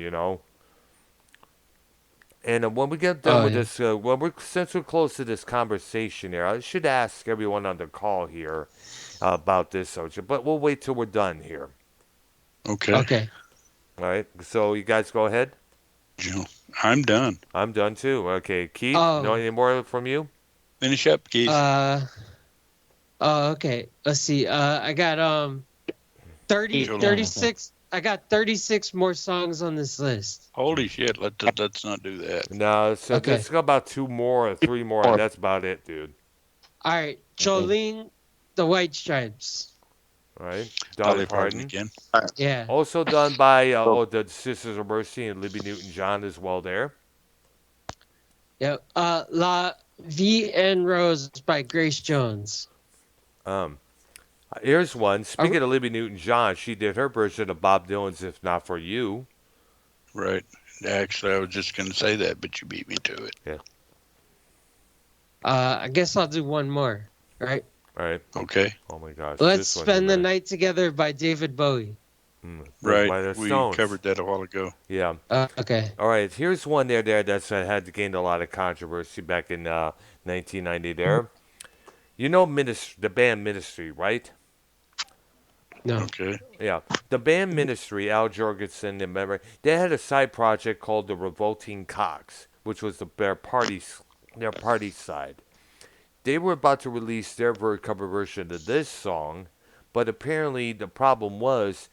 And when we get done Oh, with yeah. this, since we're close to this conversation here, I should ask everyone on the call here about this subject, but we'll wait till we're done here. Okay. Okay. All right. So you guys go ahead. Jill, I'm done. I'm done too. Okay, Keith. No Oh. any more from you? Finish up, Keith. Okay. Let's see. I got 36. I got 36 more songs on this list. Holy shit! Let's not do that. No. So Okay. let's go about 2 more or 3 more, and that's about it, dude. All right. Jolene, the White Stripes. All right. Dolly Parton again. Yeah. Also done by the Sisters of Mercy and Libby Newton-John as well there. Yep. La Vie en Rose by Grace Jones. Here's one. Speaking of Libby Newton-John, she did her version of Bob Dylan's "If Not for You." Right. Actually, I was just going to say that, but you beat me to it. Yeah. I guess I'll do one more. Right. All right. Okay. Oh my gosh. Let's Spend the Night Together by David Bowie. Right. By the We Stones. covered that a while ago. Yeah. Okay. All right. Here's one there that's had gained a lot of controversy back in 1990 there. You know the band Ministry, right? No. Okay. Yeah. The band Ministry, Al Jorgensen, remember, they had a side project called the Revolting Cocks, which was their party side. They were about to release their cover version of this song, but apparently the problem was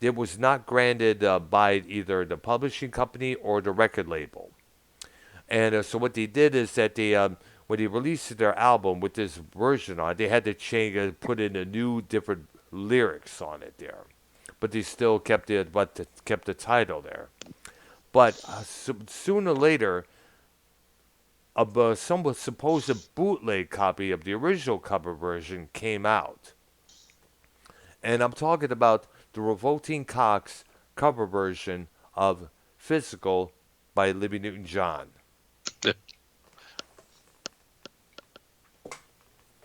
it was not granted by either the publishing company or the record label. And so what they did is that when they released their album with this version on it, they had to change, put in a new, different lyrics on it there, but they still kept the title there. But sooner or later, some supposed bootleg copy of the original cover version came out, and I'm talking about the Revolting Cocks cover version of "Physical" by Libby Newton-John.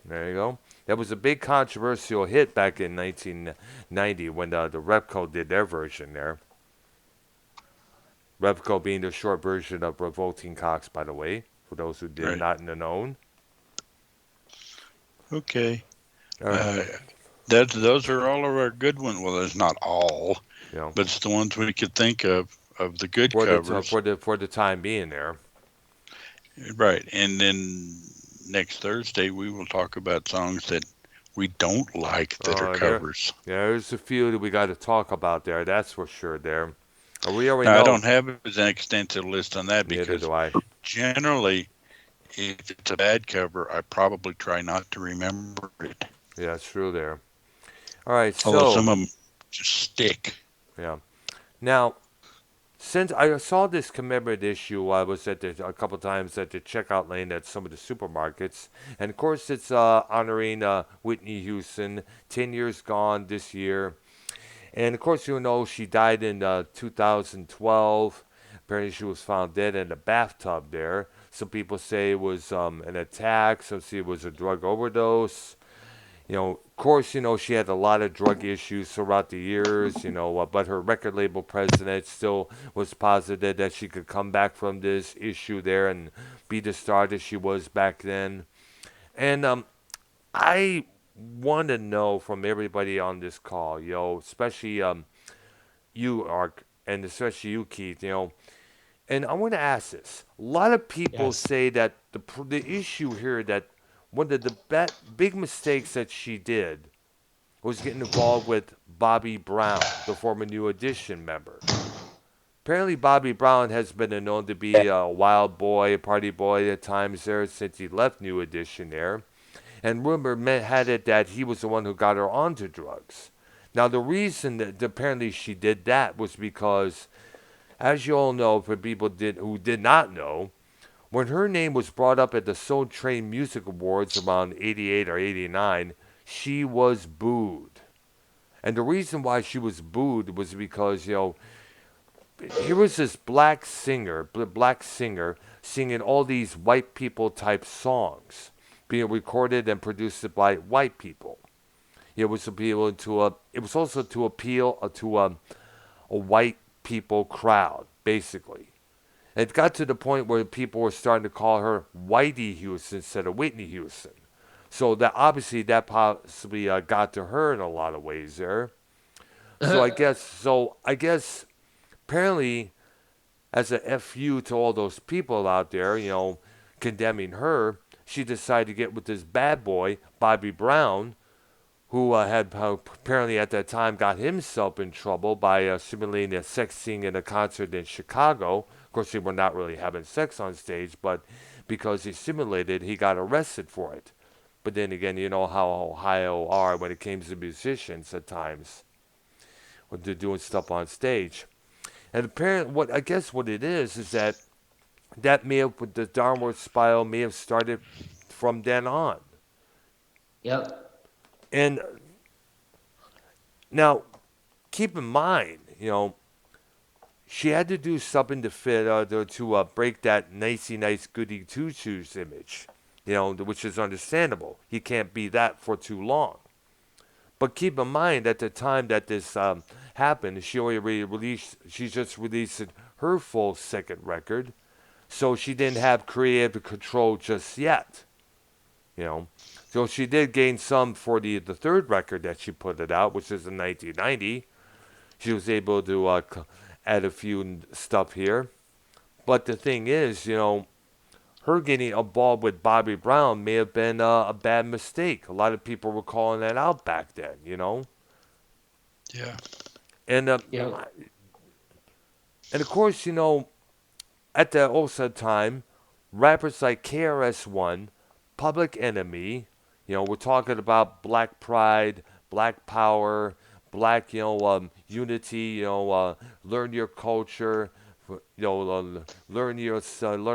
There you go. That was a big controversial hit back in 1990 when the Repco did their version there. Repco being the short version of Revolting Cocks, by the way, for those who did not know. Okay. Those are all of our good ones. Well, there's not all, but it's the ones we could think of the good covers. For the time being there. Right. And then next Thursday, we will talk about songs that we don't like that are covers. There's a few that we got to talk about there. That's for sure there. We already know. I don't have an extensive list on that because do I. Generally, if it's a bad cover, I probably try not to remember it. Yeah, it's true there. All right, although some of them just stick. Yeah. Now, since I saw this commemorative issue, I was at a couple times at the checkout lane at some of the supermarkets, and of course it's honoring Whitney Houston, 10 years gone this year, and of course she died in 2012. Apparently she was found dead in a bathtub there. Some people say it was an attack. Some say it was a drug overdose. Of course, she had a lot of drug issues throughout the years, but her record label president still was positive that she could come back from this issue there and be the star that she was back then. And I want to know from everybody on this call, especially you, Ark, and especially you, Keith, and I want to ask this. A lot of people say that the issue here that one of the big mistakes that she did was getting involved with Bobby Brown, the former New Edition member. Apparently, Bobby Brown has been known to be a wild boy, a party boy at times there since he left New Edition there. And rumor had it that he was the one who got her onto drugs. Now, the reason that apparently she did that was because, as you all know, for people who did not know, when her name was brought up at the Soul Train Music Awards around 88 or 89, she was booed. And the reason why she was booed was because, here was this black singer singing all these white people type songs being recorded and produced by white people. It was also to appeal to a white people crowd, basically. And it got to the point where people were starting to call her Whitey Houston instead of Whitney Houston. So that obviously that possibly got to her in a lot of ways there. So I guess apparently as a fu to all those people out there, condemning her, she decided to get with this bad boy Bobby Brown, who had apparently at that time got himself in trouble by simulating a sex scene in a concert in Chicago. Of course, they were not really having sex on stage, but because he simulated, he got arrested for it. But then again, you know how Ohio are when it came to musicians at times when they're doing stuff on stage. And apparently, what it is that may have the downward spiral may have started from then on. Yep. And now, keep in mind, she had to do something to fit to break that nicey nice goody two shoes image, which is understandable. He can't be that for too long. But keep in mind, at the time that this happened, she just released her full second record, so she didn't have creative control just yet. You know, so she did gain some for the third record that she put it out, which is in 1990. She was able to add a few stuff here. But the thing is, her getting involved with Bobby Brown may have been a bad mistake. A lot of people were calling that out back then. Yeah. And Yep. and of course, at the also time, rappers like KRS-One, Public Enemy, we're talking about Black Pride, Black Power, Black, unity, learn your culture, learn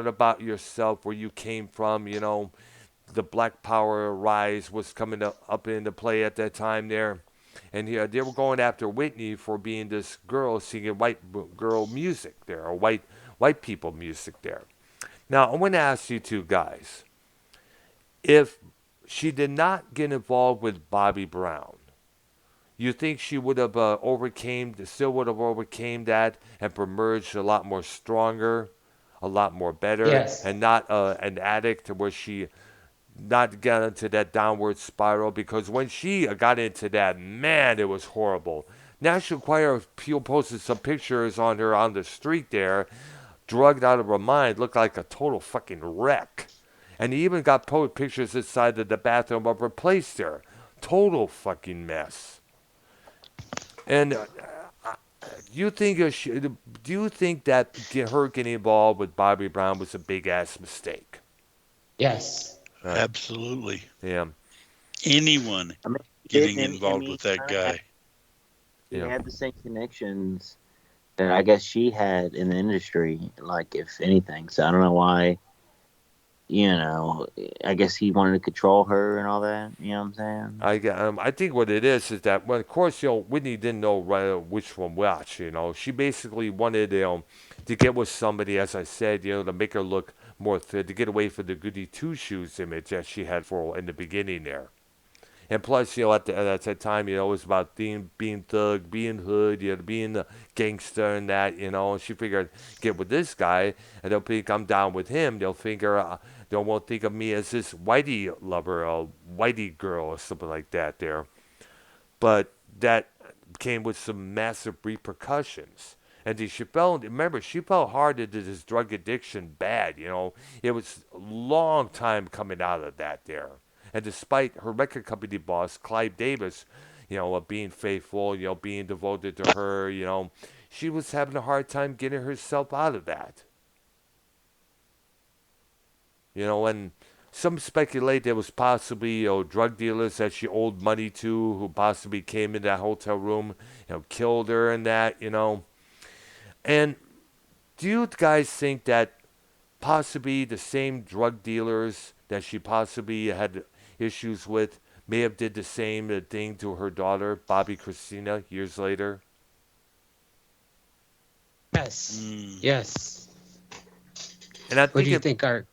about yourself, where you came from, the Black Power rise was coming up into play at that time there. And they were going after Whitney for being this girl singing white girl music there, or white people music there. Now, I want to ask you two guys, if she did not get involved with Bobby Brown, you think she would have still would have overcame that and emerged a lot more stronger, a lot more better, Yes. and not an addict where she not got into that downward spiral? Because when she got into that, man, it was horrible. National Choir posted some pictures on her on the street there, drugged out of her mind, looked like a total fucking wreck. And he even got pictures inside of the bathroom of her place there. Total fucking mess. And do you think that her getting involved with Bobby Brown was a big ass mistake? Yes. Right. Absolutely. Yeah. Anyone I mean, getting didn't involved with that guy. he Yeah. had the same connections that I guess she had in the industry, like if anything. So I don't know why. I guess he wanted to control her and all that. You know what I'm saying? I think what it is that, well, of course, Whitney didn't know right which one which. She basically wanted to get with somebody, as I said, to make her look more fit, to get away from the goody two shoes image that she had for in the beginning there. And plus, at that time, it was about being thug, being hood, being a gangster and that, And she figured, get with this guy, and they'll think I'm down with him. They won't think of me as this whitey lover or whitey girl or something like that there. But that came with some massive repercussions. And she fell hard into this drug addiction bad. It was a long time coming out of that there. And despite her record company boss, Clive Davis, being faithful, being devoted to her, she was having a hard time getting herself out of that. And some speculate there was possibly, drug dealers that she owed money to who possibly came in that hotel room, killed her and that. And do you guys think that possibly the same drug dealers that she possibly had issues with may have did the same thing to her daughter, Bobby Christina, years later? Yes. Mm, Yes. And I What do think you it, think, Art?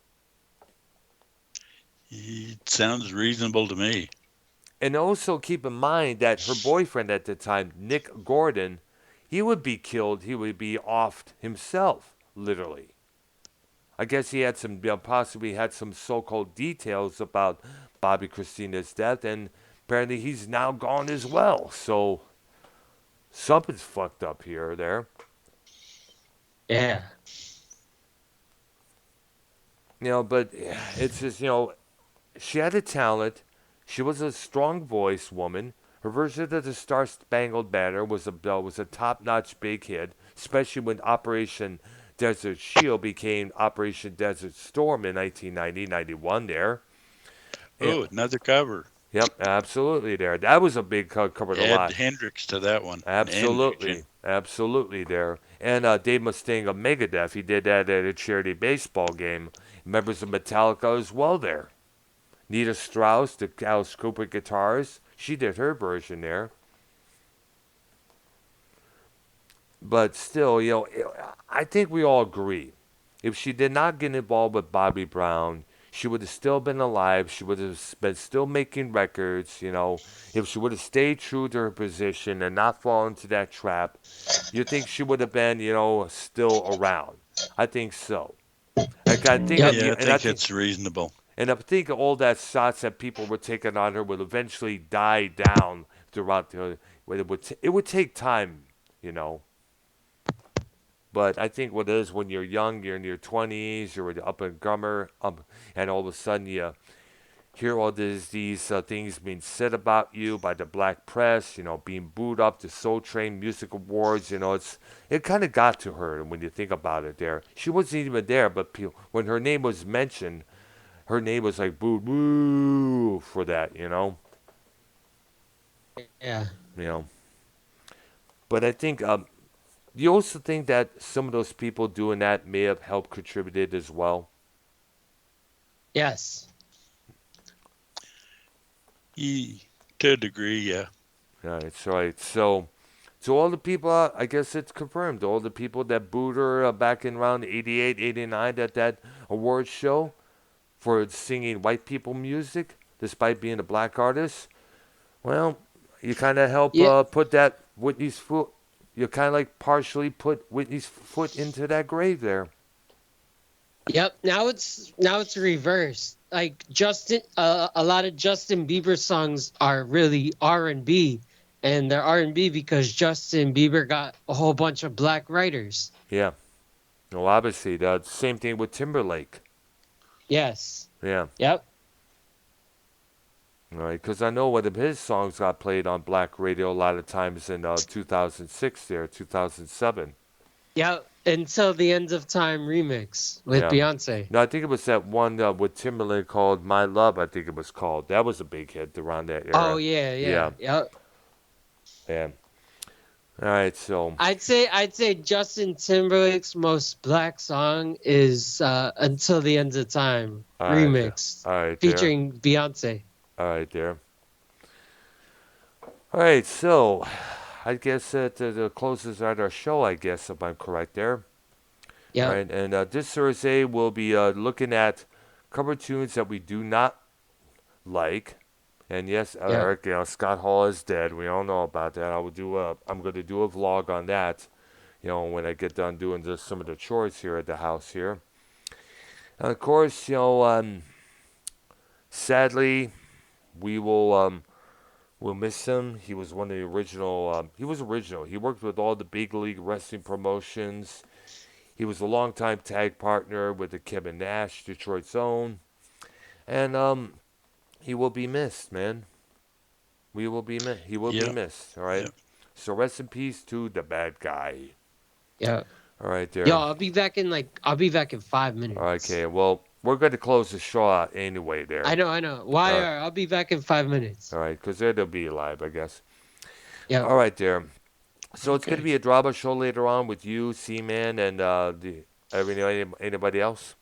it sounds reasonable to me. and also keep in mind that her boyfriend at the time, Nick Gordon, he would be killed. He would be offed himself, literally. I guess he had some, possibly had some so-called details about Bobby Christina's death, and apparently he's now gone as well. So something's fucked up here or there. Yeah. But it's just, she had a talent. She was a strong voice woman. Her version of the Star Spangled Banner was a top-notch big hit, especially when Operation Desert Shield became Operation Desert Storm in 1990-91 there. Yeah, Oh, another cover. yep, absolutely there. That was a big covered a Add lot. Hendrix to that one and Absolutely, Nugent. absolutely there. And Dave Mustaine of Megadeth, he did that at a charity baseball game. Members of Metallica as well there. Nita Strauss, the Alice Cooper guitars, she did her version there. But still, I think we all agree. If she did not get involved with Bobby Brown, she would have still been alive. She would have been still making records. If she would have stayed true to her position and not fallen into that trap, you think she would have been, still around? I think so. Like I think, Yep. Yeah, I and I think think, that's reasonable. and I think all that shots that people were taking on her would eventually die down throughout the. It would take time, you know. But I think what it is when you're young, you're in your 20s, you're an up and comer, and all of a sudden you hear all these things being said about you by the black press, being booed up to Soul Train Music Awards. It kind of got to her when you think about it. There, she wasn't even there, but when her name was mentioned, her name was like boo boo for that. Yeah. You know. But I think you also think that some of those people doing that may have helped contributed as well. Yes. To a degree, yeah. That's right. So, to all the people, I guess it's confirmed. All the people that booed her back in around 88, 89 at that awards show for singing white people music, despite being a black artist, well, you kind of help Yeah. put that Whitney's foot. You kind of like partially put Whitney's foot into that grave there. Yep. Now it's reversed. Like a lot of Justin Bieber songs are really R&B, and they're R&B because Justin Bieber got a whole bunch of black writers. Yeah. Well, obviously, the same thing with Timberlake. Yes. Yeah. Yep. Right, because I know one of his songs got played on black radio a lot of times in 2006 there, 2007. Yep. Until the End of Time remix with Yeah. Beyonce. No, I think it was that one with Timberlake called My Love, I think it was called. That was a big hit around that Oh era. yeah, Yeah. Yep. Yeah. All right, so. I'd say Justin Timberlake's most black song is Until the End of Time All right, remix all right there. featuring Beyonce. All right there. All right, so I guess that the closes out our show, I guess, if I'm correct there. Yeah. All right, and this Thursday we'll be looking at cover tunes that we do not like. And yes, Yeah. Eric, Scott Hall is dead. We all know about that. I'm going to do a vlog on that. When I get done doing some of the chores here at the house here. And of course, sadly, we will we'll miss him. He was one of the original. He was original. He worked with all the big league wrestling promotions. He was a longtime tag partner with the Kevin Nash, Detroit's own, and he will be missed, man. He will be Yeah. missed. All right. Yeah. So rest in peace to the bad guy. Yeah. All right, there. Yo, I'll be back in 5 minutes. All right, okay. Well, we're going to close the show out anyway. There. I know. Why are I'll be back in 5 minutes. All right, because they'll be live, I guess. Yeah. All right, there. So it's Okay. going to be a drama show later on with you, C-Man, and anybody else.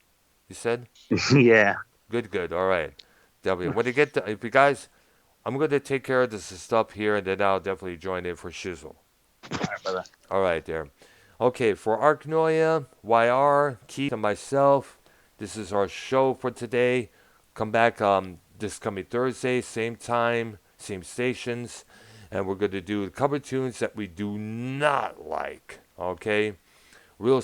You said Yeah. good. All right. W. When you get if you guys, I'm going to take care of this stuff here, and then I'll definitely join in for Shizzle. All right, brother. All right, there. Okay, for Arknolia, YR, Keith, and myself, this is our show for today. Come back this coming Thursday, same time, same stations, and we're going to do cover tunes that we do not like. Okay, we'll